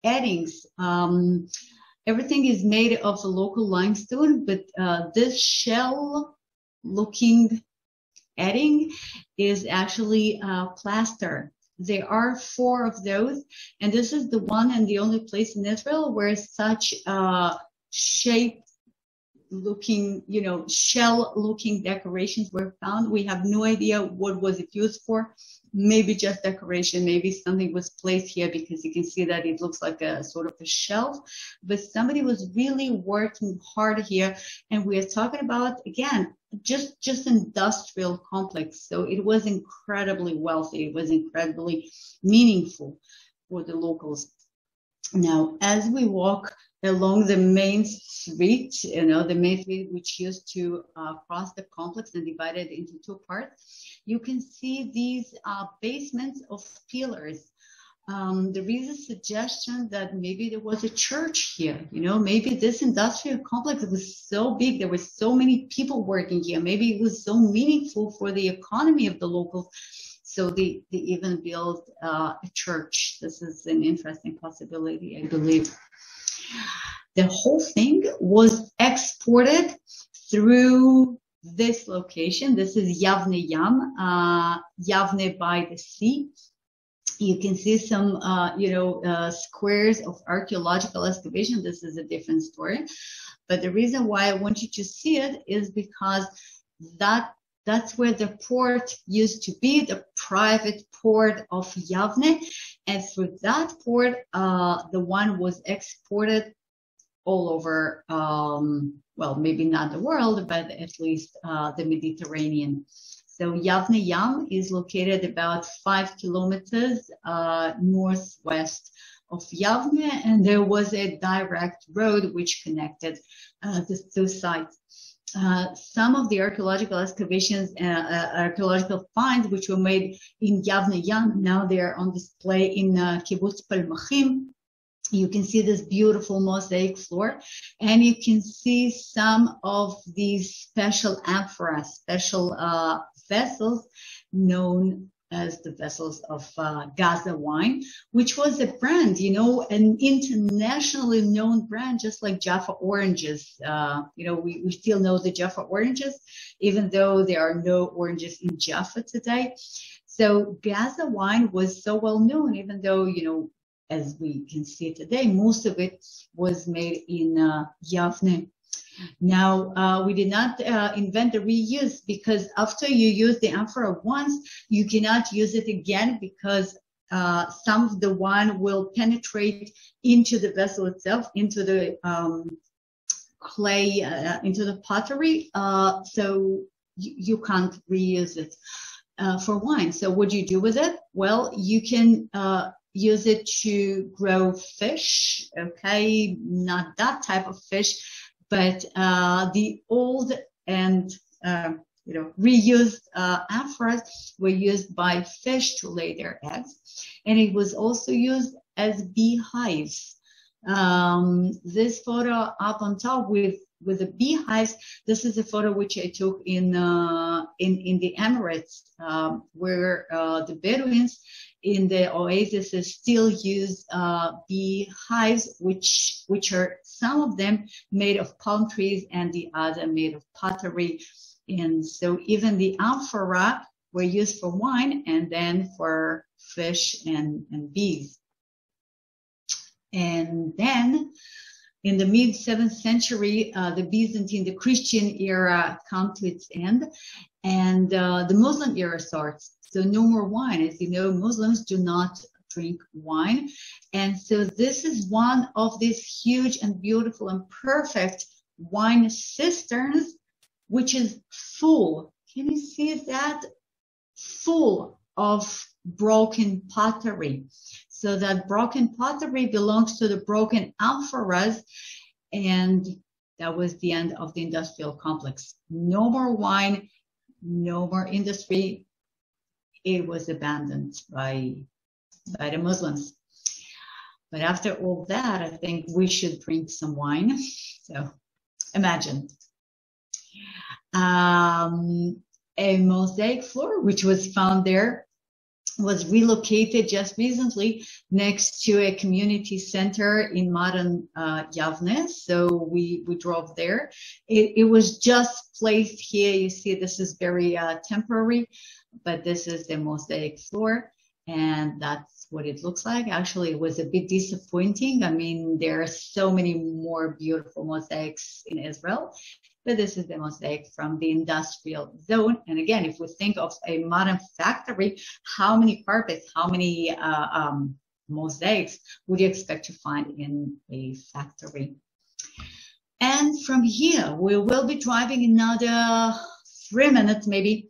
addings. Everything is made of a local limestone, but this shell-looking adding is actually plaster. There are 4 of those, and this is the one and the only place in Israel where such shaped looking, shell looking decorations were found. We have no idea what was it used for. Maybe just decoration, maybe something was placed here because you can see that it looks like a sort of a shelf, but somebody was really working hard here. And we are talking about, again, just industrial complex. So it was incredibly wealthy. It was incredibly meaningful for the locals. Now, as we walk along the main street, the main street which used to cross the complex and divide it into two parts, you can see these basements of pillars. There is a suggestion that maybe there was a church here. Maybe this industrial complex was so big, there were so many people working here. Maybe it was so meaningful for the economy of the locals. So they even built a church. This is an interesting possibility, I believe. The whole thing was exported through this location. This is Yavne Yam, Yavne by the sea. You can see some, squares of archaeological excavation. This is a different story. But the reason why I want you to see it is because that's where the port used to be, the private port of Yavne. And through that port, the wine was exported all over, maybe not the world, but at least the Mediterranean. So Yavne Yam is located about 5 kilometers northwest of Yavne, and there was a direct road which connected the two sites. Some of the archaeological excavations, archaeological finds, which were made in Yavne Yam, now they are on display in Kibbutz Palmachim. You can see this beautiful mosaic floor, and you can see some of these special amphoras, special vessels known as the vessels of Gaza wine, which was a brand, an internationally known brand, just like Jaffa oranges. We still know the Jaffa oranges, even though there are no oranges in Jaffa today. So Gaza wine was so well known, even though, as we can see today, most of it was made in Yavne. Now, we did not invent the reuse, because after you use the amphora once, you cannot use it again, because some of the wine will penetrate into the vessel itself, into the clay, into the pottery. So you can't reuse it for wine. So what do you do with it? Well, you can use it to grow fish, okay? Not that type of fish, but the old and reused amphoras were used by fish to lay their eggs, and it was also used as beehives. This photo up on top with the beehives, this is a photo which I took in the Emirates, where the Bedouins in the oases still use beehives, which are some of them made of palm trees and the other made of pottery. And so even the amphora were used for wine and then for fish and bees. And then in the mid-7th century, the Byzantine, the Christian era come to its end, and the Muslim era starts. So no more wine. As you know, Muslims do not drink wine. And so this is one of these huge and beautiful and perfect wine cisterns, which is full. Can you see that? Full of broken pottery. So that broken pottery belongs to the broken amphoras, and that was the end of the industrial complex. No more wine, no more industry. It was abandoned by the Muslims. But after all that, I think we should drink some wine. So imagine. A mosaic floor, which was found there, was relocated just recently next to a community center in modern Yavne. So we drove there. It was just placed here. You see, this is very temporary, but this is the mosaic floor. And that's what it looks like. Actually, it was a bit disappointing. I mean, there are so many more beautiful mosaics in Israel, but this is the mosaic from the industrial zone. And again, if we think of a modern factory, how many carpets, how many mosaics would you expect to find in a factory? And from here, we will be driving another 3 minutes maybe,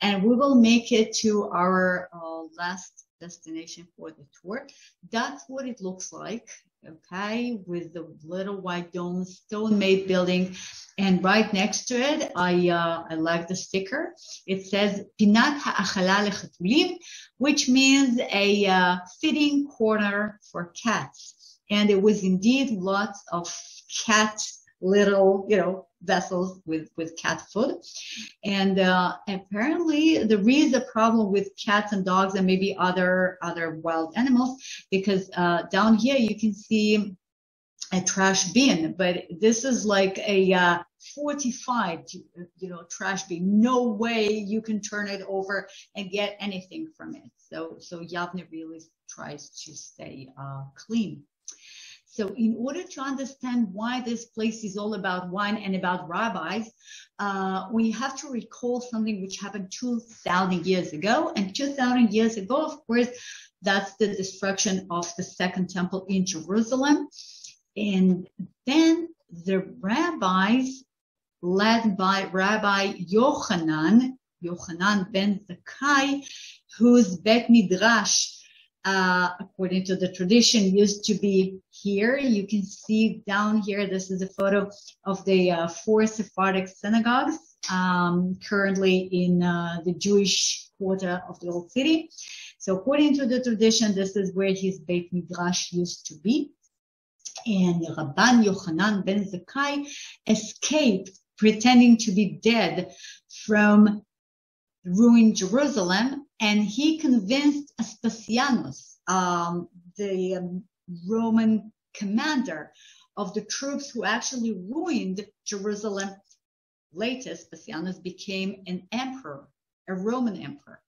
and we will make it to our last destination for the tour. That's what it looks like, okay, with the little white dome, stone-made building. And right next to it, I like the sticker. It says Pinat Ha'achala Lechetulim, which means a fitting corner for cats. And it was indeed lots of cat little, vessels with cat food. And apparently there is a problem with cats and dogs and maybe other wild animals, because down here you can see a trash bin, but this is like a fortified, trash bin. No way you can turn it over and get anything from it. So Yavne really tries to stay clean. So in order to understand why this place is all about wine and about rabbis, we have to recall something which happened 2,000 years ago. And 2,000 years ago, of course, that's the destruction of the Second Temple in Jerusalem. And then the rabbis, led by Rabbi Yochanan ben Zakkai, whose Bet Midrash, according to the tradition, used to be here. You can see down here, this is a photo of the 4 Sephardic synagogues currently in the Jewish quarter of the old city. So according to the tradition, this is where his Beit Midrash used to be. And Rabban Yochanan ben Zakkai escaped, pretending to be dead, from ruined Jerusalem, and he convinced Aspasianus, the Roman commander of the troops who actually ruined Jerusalem. Later, Aspasianus became an emperor, a Roman emperor.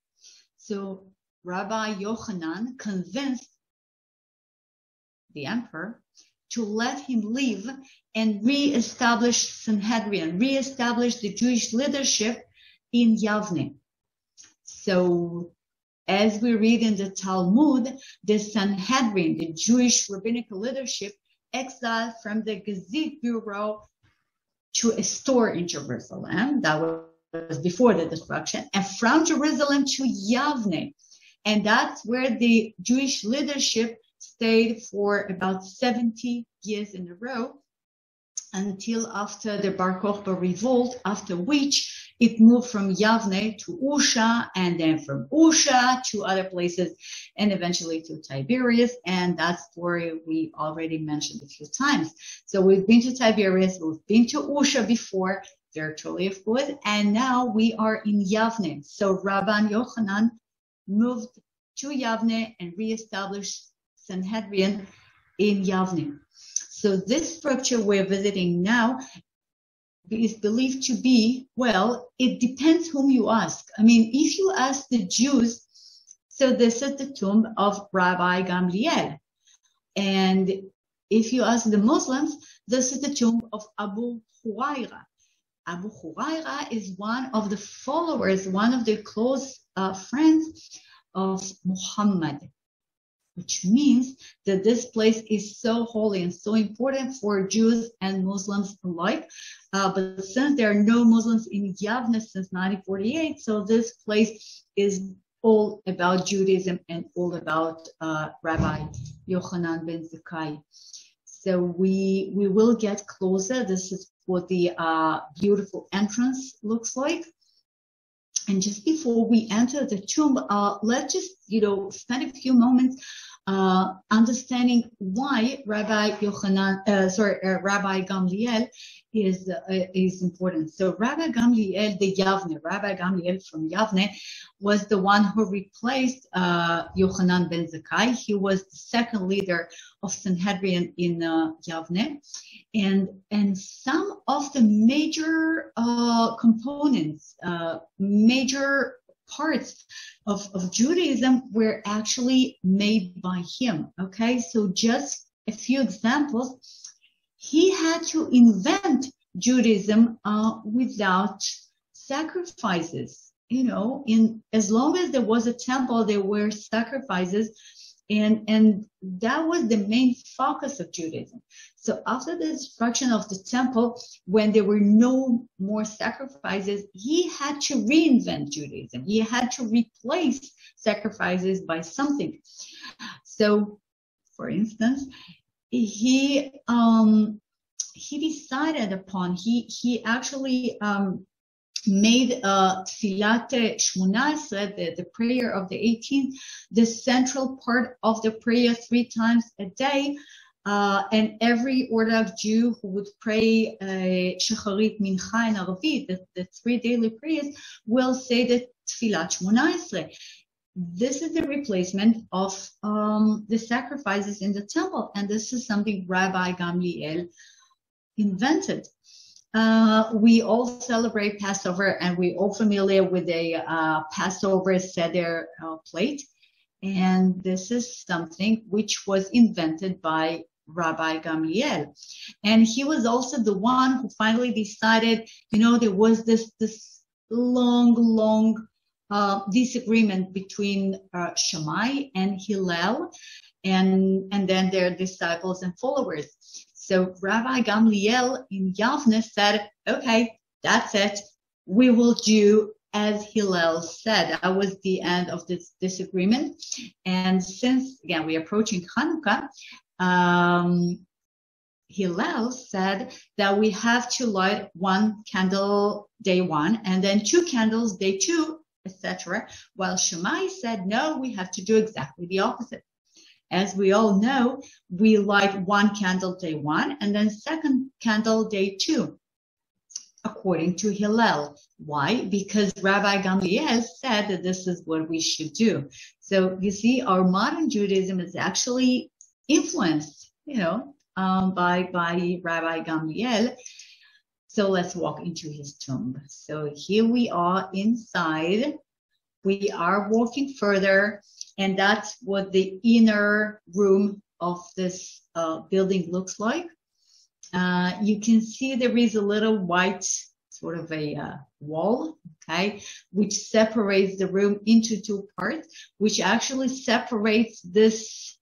So Rabbi Yochanan convinced the emperor to let him leave and re-establish Sanhedrin, re-establish the Jewish leadership in Yavne. So, as we read in the Talmud, the Sanhedrin, the Jewish rabbinical leadership, exiled from the Gazette Bureau to a store in Jerusalem. That was before the destruction. And from Jerusalem to Yavne. And that's where the Jewish leadership stayed for about 70 years in a row, until after the Bar Kokhba revolt, after which it moved from Yavne to Usha, and then from Usha to other places, and eventually to Tiberias. And that story we already mentioned a few times. So we've been to Tiberias, we've been to Usha before, virtually of course, and now we are in Yavne. So Rabban Yochanan moved to Yavne and reestablished Sanhedrin in Yavne. So this structure we're visiting now is believed to be, well, it depends whom you ask. I mean, if you ask the Jews, so this is the tomb of Rabbi Gamliel. And if you ask the Muslims, this is the tomb of Abu Huraira. Abu Huraira is one of the followers, one of the close friends of Muhammad, which means that this place is so holy and so important for Jews and Muslims alike. But since there are no Muslims in Yavne since 1948, so this place is all about Judaism and all about Rabbi Yochanan ben Zakkai. So we will get closer. This is what the beautiful entrance looks like. And just before we enter the tomb, let's just, spend a few moments understanding why Rabbi Gamliel is important. So Rabbi Gamliel Rabbi Gamliel from Yavne was the one who replaced Yochanan ben Zakkai. He was the second leader of Sanhedrin in Yavne. And some of the major components, major parts of Judaism were actually made by him. Okay, so just a few examples. He had to invent Judaism without sacrifices. You know, as long as there was a temple, there were sacrifices, and that was the main focus of Judaism. So after the destruction of the temple, when there were no more sacrifices, he had to reinvent Judaism. He had to replace sacrifices by something. So, for instance, he decided upon, he actually made Tfilat Shmona Esrei, the prayer of the 18th, the central part of the prayer 3 times a day. And every Orthodox Jew who would pray Shacharit, Mincha, and Arvit, the 3 daily prayers, will say the Tfilat Shmona Esrei. This is the replacement of the sacrifices in the temple, and this is something Rabbi Gamliel invented. We all celebrate Passover, and we're all familiar with a Passover Seder plate. And this is something which was invented by Rabbi Gamliel. And he was also the one who finally decided, you know, there was this long disagreement between Shammai and Hillel, and then their disciples and followers. So Rabbi Gamliel in Yavne said, okay, that's it. We will do as Hillel said. That was the end of this disagreement. And since, again, we're approaching Hanukkah, Hillel said that we have to light 1 candle day 1 and then 2 candles day 2, etc. While Shammai said, no, we have to do exactly the opposite. As we all know, we light 1 candle day 1 and then 2nd candle day 2, according to Hillel. Why? Because Rabbi Gamliel said that this is what we should do. So you see, our modern Judaism is actually influenced, you know, by Rabbi Gamliel. So let's walk into his tomb. So here we are inside. We are walking further. And that's what the inner room of this building looks like. You can see there is a little white sort of a wall, okay, which separates the room into 2 parts, which actually separates this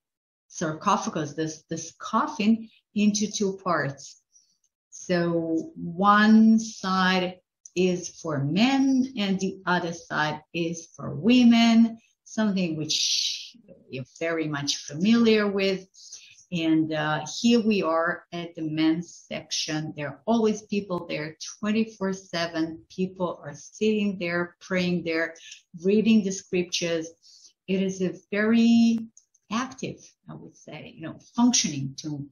sarcophagus, this coffin, into 2 parts. So one side is for men and the other side is for women, something which you're very much familiar with. And here we are at the men's section. There are always people there, 24/7. People are sitting there, praying there, reading the scriptures. It is a very active, I would say, you know, functioning tomb.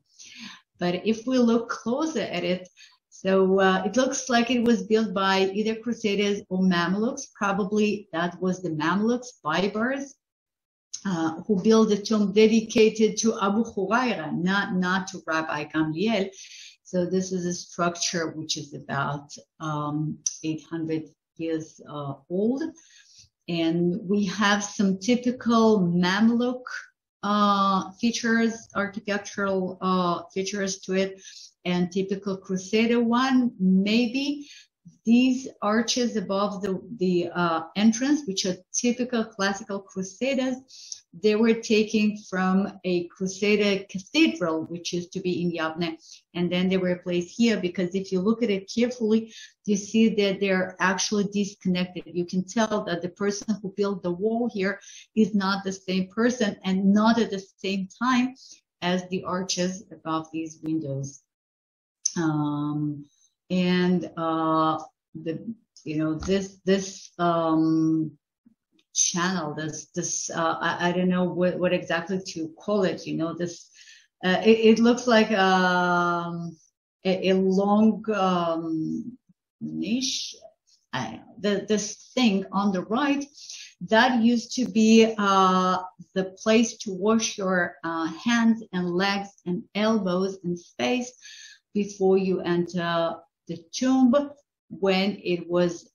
But if we look closer at it, so it looks like it was built by either Crusaders or Mamluks. Probably that was the Mamluks, Baibars, who built a tomb dedicated to Abu Huraira, not to Rabbi Gamliel. So this is a structure which is about 800 years old. And we have some typical Mamluk features, architectural features to it, and typical Crusader one, maybe. These arches above the entrance, which are typical classical Crusaders, they were taken from a Crusader cathedral, which used to be in Yavne, and then they were placed here, because if you look at it carefully, you see that they're actually disconnected. You can tell that the person who built the wall here is not the same person and not at the same time as the arches above these windows. This channel, this I don't know what exactly to call it. You know, this it looks like a long niche. I don't know, this thing on the right, that used to be the place to wash your hands and legs and elbows and face before you enter the tomb, when it was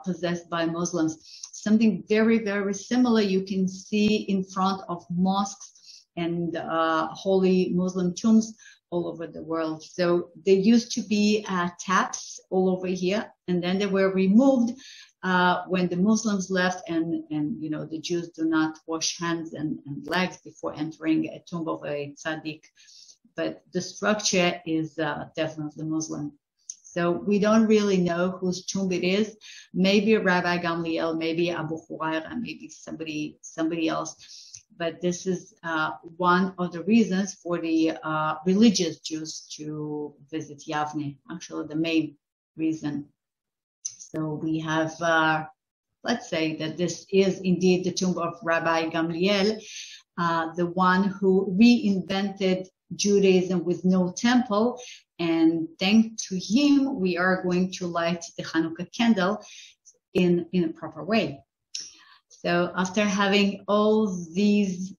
possessed by Muslims. Something very, very similar you can see in front of mosques and holy Muslim tombs all over the world. So there used to be taps all over here, and then they were removed when the Muslims left, and the Jews do not wash hands and legs before entering a tomb of a tzaddik. But the structure is definitely Muslim. So we don't really know whose tomb it is. Maybe Rabbi Gamliel, maybe Abu Huraira, maybe somebody else. But this is one of the reasons for the religious Jews to visit Yavne, actually the main reason. So we have, let's say that this is indeed the tomb of Rabbi Gamliel, the one who reinvented Judaism with no temple. And thanks to him, we are going to light the Hanukkah candle in a proper way. So after having all these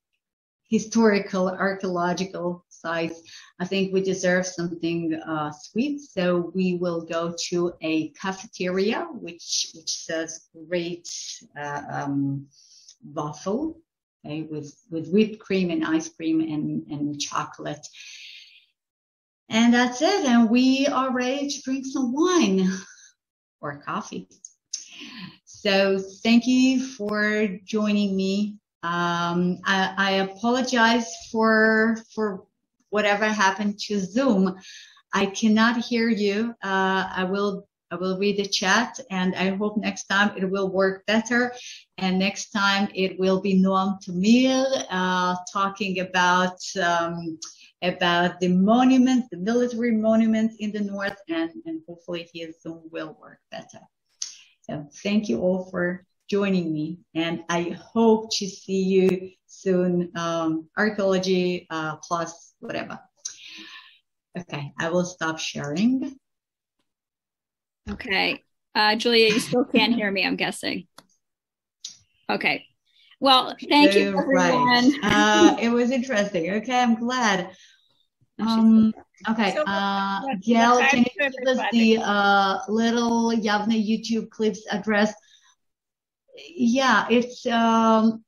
historical, archaeological sites, I think we deserve something sweet. So we will go to a cafeteria, which says great waffle, okay, with whipped cream and ice cream and chocolate. And that's it. And we are ready to drink some wine or coffee. So thank you for joining me. I apologize for whatever happened to Zoom. I cannot hear you. I will read the chat, and I hope next time it will work better. And next time it will be Noam Tamir talking about the monuments, the military monuments in the north, and hopefully his Zoom will work better. So thank you all for joining me, and I hope to see you soon. Archaeology plus whatever. Okay, I will stop sharing. Okay, Julia, you still can't hear me, I'm guessing. Okay, well, thank you, everyone. Right. It was interesting. Okay, I'm glad. Okay, Gail, can you give us the little Yavne YouTube clips address? Yeah, it's how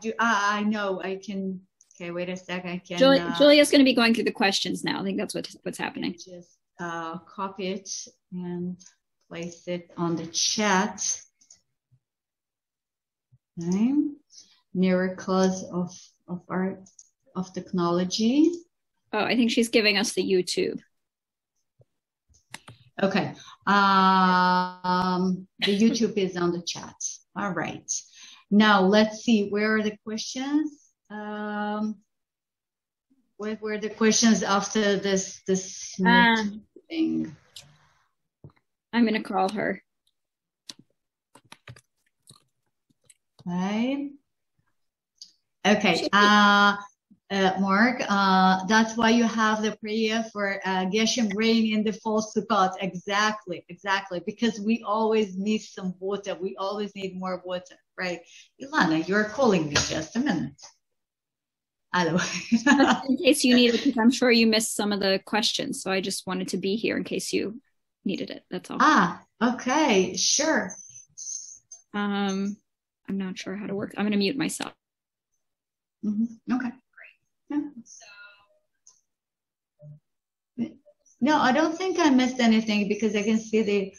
do I know I can? Okay, wait a sec. I can. Julia's going to be going through the questions now. I think that's what's happening. Just copy it and place it on the chat. Okay. Miracles of technology. Oh, I think she's giving us the YouTube. Okay. The YouTube is on the chat. All right. Now let's see. Where are the questions? What were the questions after this thing? I'm going to call her. Right. Okay. Mark, that's why you have the prayer for Geshem rain in the fall Sukkot. Exactly. Because we always need some water. We always need more water, right? Ilana, you're calling me. Just a minute. Hello. In case you need it, because I'm sure you missed some of the questions. So I just wanted to be here in case you needed it. That's all. Okay. Sure. I'm not sure how to work. I'm going to mute myself. Okay. No, I don't think I missed anything because I can see the.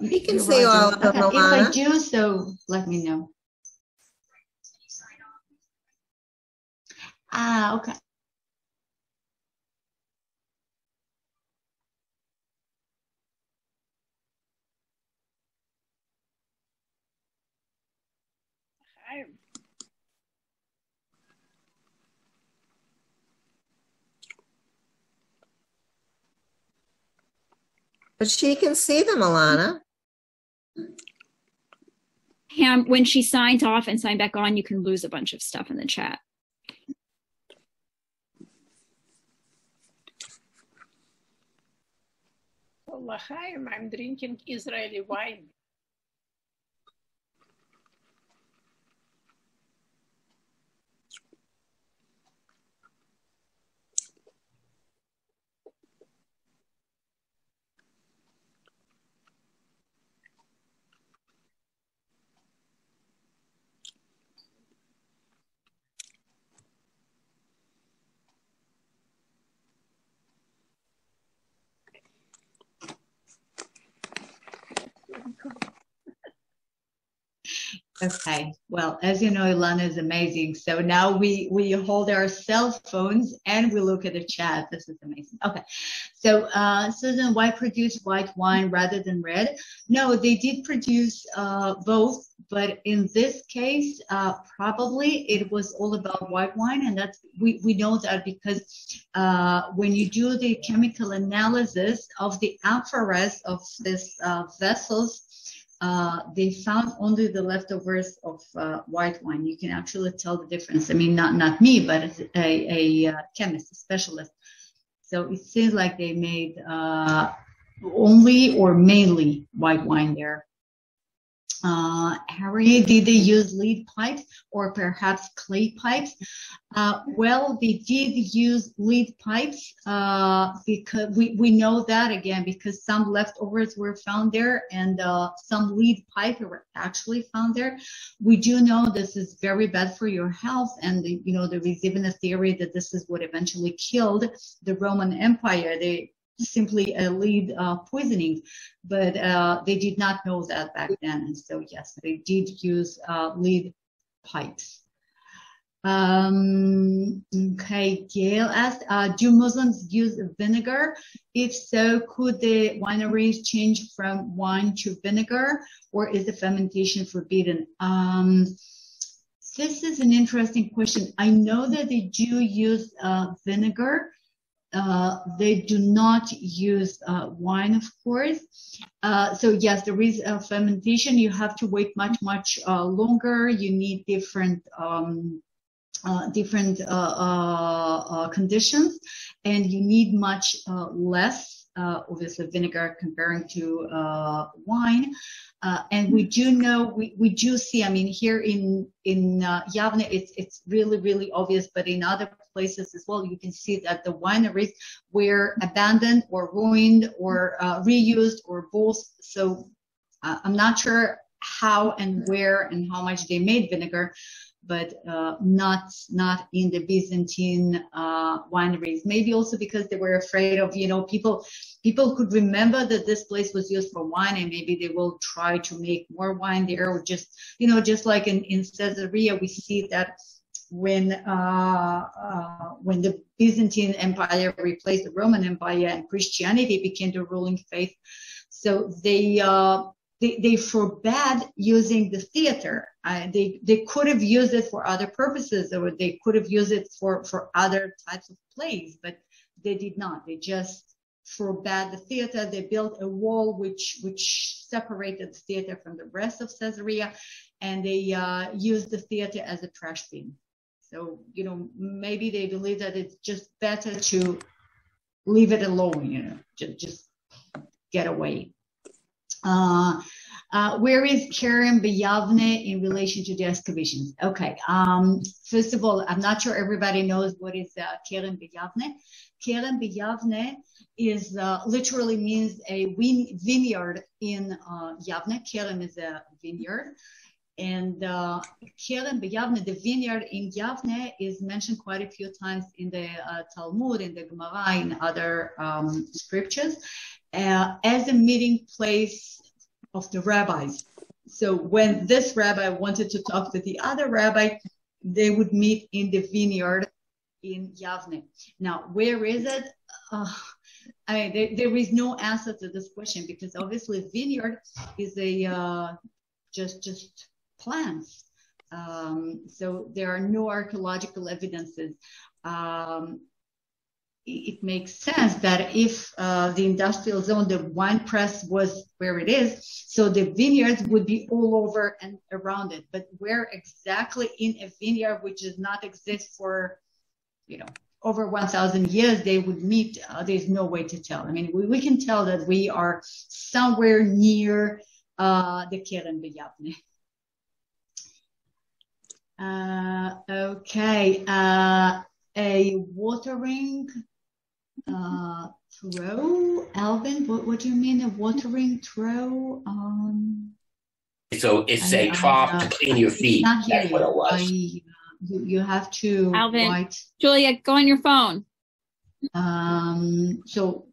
You can see all of them. If I do, so let me know. Okay. But she can see them, Alana. When she signs off and sign back on, you can lose a bunch of stuff in the chat. L'chaim, I'm drinking Israeli wine. Okay, well, as you know, Ilana is amazing. So now we hold our cell phones and we look at the chat. This is amazing. Okay, so Susan, why produce white wine rather than red? No, they did produce both, but in this case, probably it was all about white wine, and that's we know that because when you do the chemical analysis of the amphoras of this vessels. They found only the leftovers of white wine. You can actually tell the difference. I mean, not me, but a chemist, a specialist. So it seems like they made only or mainly white wine there. Harry, did they use lead pipes or perhaps clay pipes? Well, they did use lead pipes because we know that again because some leftovers were found there and some lead pipe were actually found there. We do know this is very bad for your health, and there is even a theory that this is what eventually killed the Roman Empire. They simply a lead poisoning, but they did not know that back then. And so, yes, they did use lead pipes. Okay, Gail asked, do Muslims use vinegar? If so, could the wineries change from wine to vinegar, or is the fermentation forbidden? This is an interesting question. I know that they do use vinegar. They do not use wine, of course. So yes, there is fermentation. You have to wait much longer. You need different conditions, and you need much less, obviously, vinegar comparing to wine. And we do know, we do see, I mean, here in Yavne, it's really obvious, but in other places as well, you can see that the wineries were abandoned or ruined or reused or both. So I'm not sure how and where and how much they made vinegar, but not in the Byzantine wineries. Maybe also because they were afraid of, people could remember that this place was used for wine, and maybe they will try to make more wine there, or just like in Caesarea, we see that when the Byzantine Empire replaced the Roman Empire and Christianity became the ruling faith, so they forbade using the theater. They could have used it for other purposes, or they could have used it for other types of plays, but they did not. They just forbade the theater. They built a wall which separated the theater from the rest of Caesarea, and they used the theater as a trash bin. So, maybe they believe that it's just better to leave it alone, just get away. Where is Kerem B'Yavne in relation to the excavations? Okay. First of all, I'm not sure everybody knows what is Kerem B'Yavne. Kerem B'Yavne is literally means a vineyard in Yavne. Kerem is a vineyard. And Kerem B'Yavne, the vineyard in Yavne, is mentioned quite a few times in the Talmud, in the Gemara, in other scriptures, as a meeting place of the rabbis. So when this rabbi wanted to talk to the other rabbi, they would meet in the vineyard in Yavne. Now, where is it? There is no answer to this question, because obviously vineyard is a just plants. So there are no archaeological evidences. It makes sense that if the industrial zone, the wine press was where it is, so the vineyards would be all over and around it. But where exactly in a vineyard which does not exist for, over 1,000 years, they would meet, there's no way to tell. I mean, we can tell that we are somewhere near the Kerem B'Yavne. Okay, a watering throw, Alvin, what do you mean a watering throw? So it's a trough to clean your feet. That's what it was. You have to Alvin, write. Julia, go on your phone. So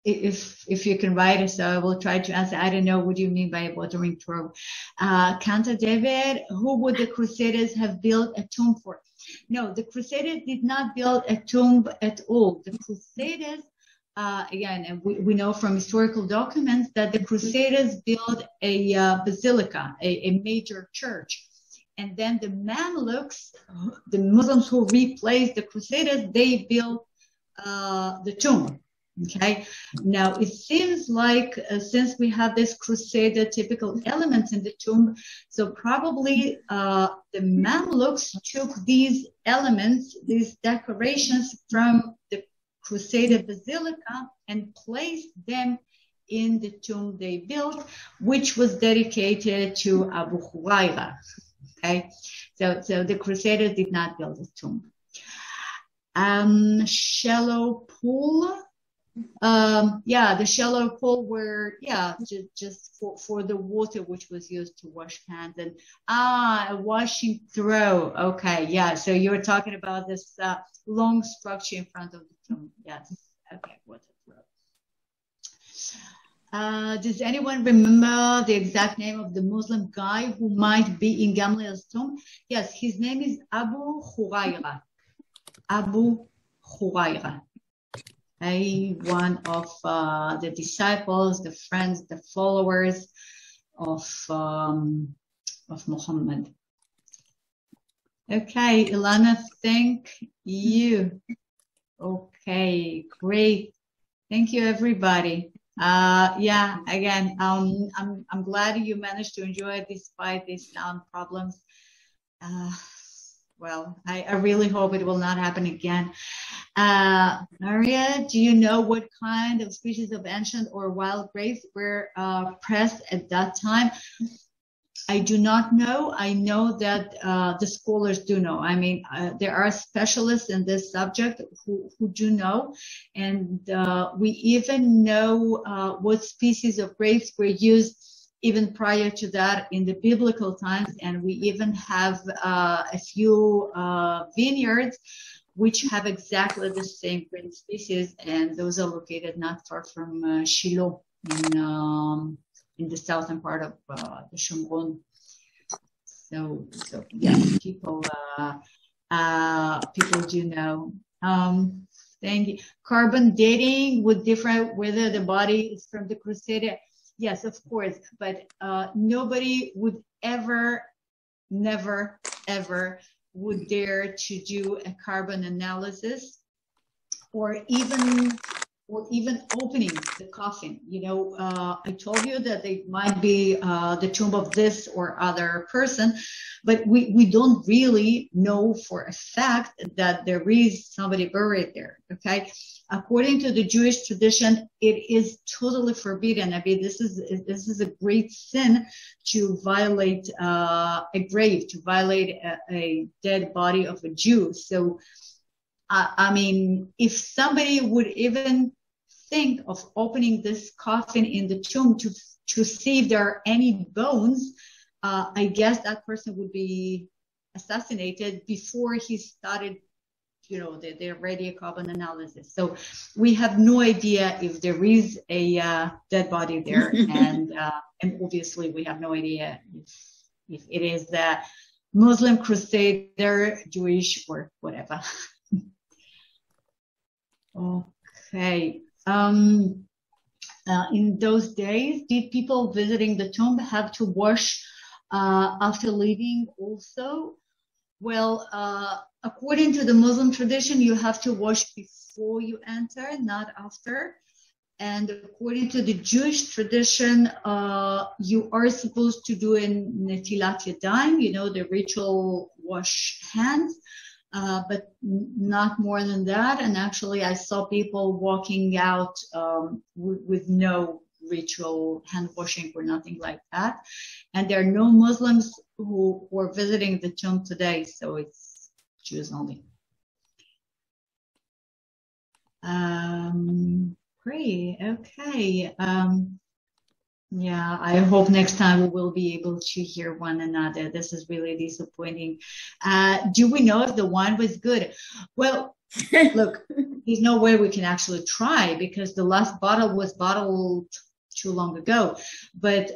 if you can write it, so I will try to answer. I don't know what you mean by watering trough. Cant David, who would the Crusaders have built a tomb for? No, the Crusaders did not build a tomb at all. The Crusaders, again, and we know from historical documents that the Crusaders built a basilica, a major church. And then the Mamluks, the Muslims who replaced the Crusaders, they built the tomb. Okay. Now it seems like since we have this Crusader typical elements in the tomb, so probably the Mamluks took these elements, these decorations from the Crusader basilica and placed them in the tomb they built, which was dedicated to Abu Hurairah. Okay, so the Crusaders did not build a tomb. Shallow pool. The shallow pool where, just for the water which was used to wash hands, and a washing trough. Okay, yeah. So you're talking about this long structure in front of the tomb. Yes. Okay, water trough. Does anyone remember the exact name of the Muslim guy who might be in Gamliel's tomb? Yes, his name is Abu Hurairah. Abu Hurairah. One of the disciples, the friends, the followers of Muhammad. Okay, Ilana, thank you. Okay, great. Thank you, everybody. Again, I'm glad you managed to enjoy it despite these sound problems. Well, I really hope it will not happen again. Maria, do you know what kind of species of ancient or wild grapes were pressed at that time? I do not know. I know that the scholars do know. I mean, there are specialists in this subject who do know. And we even know what species of grapes were used even prior to that in the biblical times. And we even have a few vineyards which have exactly the same grape species. And those are located not far from Shiloh in the southern part of the Shomron. So yeah, people do know. Thank you. Carbon dating would differ whether the body is from the Crusader. Yes, of course, but nobody would ever, never, ever would dare to do a carbon analysis or even opening the coffin. You know, I told you that it might be the tomb of this or other person, but we don't really know for a fact that there is somebody buried there, okay? According to the Jewish tradition, it is totally forbidden. I mean, this is a great sin to violate a grave, to violate a dead body of a Jew. So, I mean, if somebody would even think of opening this coffin in the tomb to see if there are any bones, I guess that person would be assassinated before he started, you know, the radiocarbon analysis. So we have no idea if there is a dead body there, and obviously we have no idea if it is the Muslim Crusader, Jewish, or whatever. Okay. In those days, did people visiting the tomb have to wash after leaving also? Well, according to the Muslim tradition, you have to wash before you enter, not after. And according to the Jewish tradition, you are supposed to do in Netilat Yadayim, you know, the ritual wash hands. But not more than that. And actually, I saw people walking out with no ritual hand washing or nothing like that. And there are no Muslims who were visiting the tomb today, so it's Jews only. Great. Okay. Yeah, I hope next time we will be able to hear one another. This is really disappointing. Do we know if the wine was good? Well, Look, there's no way we can actually try because the last bottle was bottled too long ago. But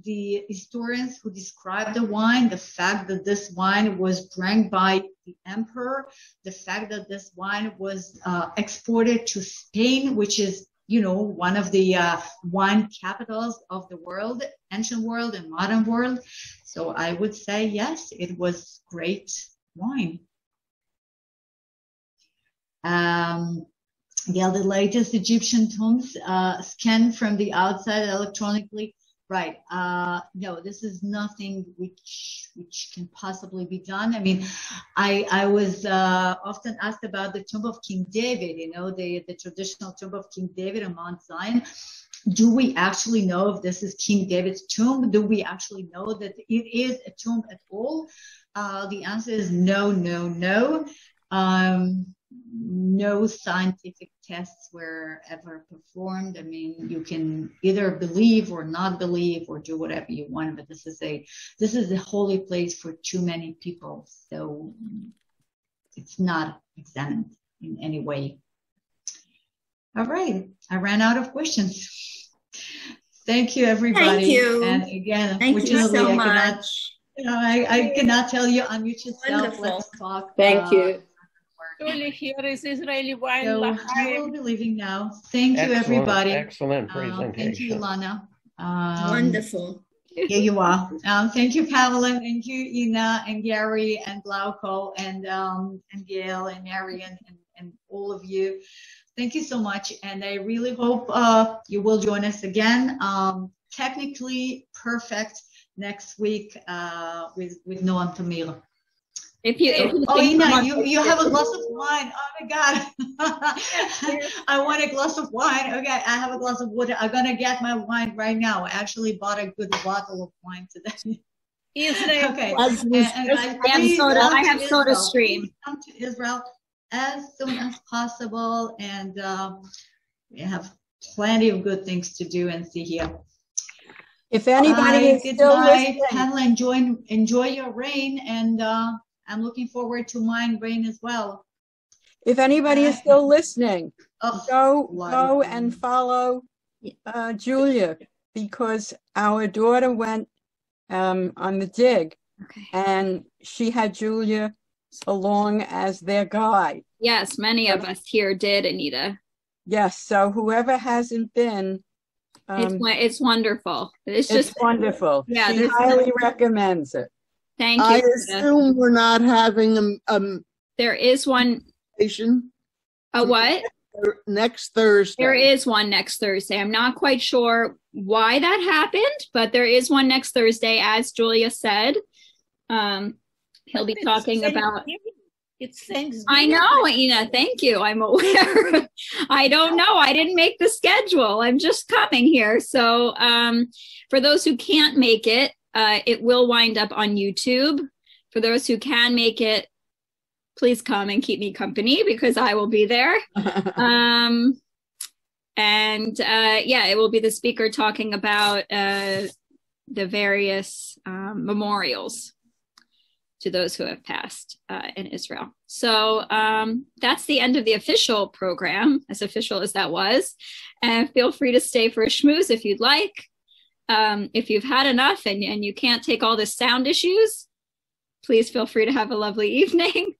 the historians who describe the wine, the fact that this wine was drank by the emperor, the fact that this wine was exported to Spain, which is, you know, one of the wine capitals of the world, ancient world and modern world. So I would say, yes, it was great wine. The latest Egyptian tombs scanned from the outside electronically. Right. No, this is nothing which can possibly be done. I mean, I was often asked about the tomb of King David, you know, the traditional tomb of King David on Mount Zion. Do we actually know if this is King David's tomb? Do we actually know that it is a tomb at all? The answer is no, no, no. No scientific tests were ever performed. I mean, you can either believe or not believe or do whatever you want, but this is a holy place for too many people, so it's not examined in any way. All right, I ran out of questions. Thank you, everybody. Thank you. And again, thank you so much. I cannot tell you, unmute yourself. Wonderful. Let's talk. Thank you. Surely here is Israeli wine. So I will be leaving now. Thank you, everybody. Excellent presentation. Thank you, Ilana. Wonderful. Yeah, you are. Thank you, Pamela. Thank you, Ina and Gary and Glauco and Gail and Mary and all of you. Thank you so much. And I really hope you will join us again. Technically perfect next week with Noam Tamir. If you Ina, you have a glass of wine. Oh my God. I want a glass of wine. Okay, I have a glass of water. I'm gonna get my wine right now. I actually bought a good bottle of wine today. Okay. I have Soda Stream. Come to Israel as soon as possible, and we have plenty of good things to do and see here. If anybody is still listening, Pamela, enjoy your rain, and I'm looking forward to mine rain as well. If anybody is still listening, go and follow Julia, because our daughter went on the dig, and she had Julia along as their guide. Yes, many of us here did, Anita. Yes, so whoever hasn't been, it's wonderful. It's wonderful. Yeah, she highly recommends it. Thank you. I assume we're not having there is one. A what? Next Thursday. There is one next Thursday. I'm not quite sure why that happened, but there is one next Thursday, as Julia said. He'll be talking about. It's Thanksgiving. I know, Ina. Thank you. I'm aware. I don't know. I didn't make the schedule. I'm just coming here. So for those who can't make it, it will wind up on YouTube. For those who can make it, please come and keep me company because I will be there. Yeah, it will be the speaker talking about the various memorials to those who have passed in Israel. So that's the end of the official program, as official as that was. And feel free to stay for a schmooze if you'd like. If you've had enough and you can't take all the sound issues, please feel free to have a lovely evening.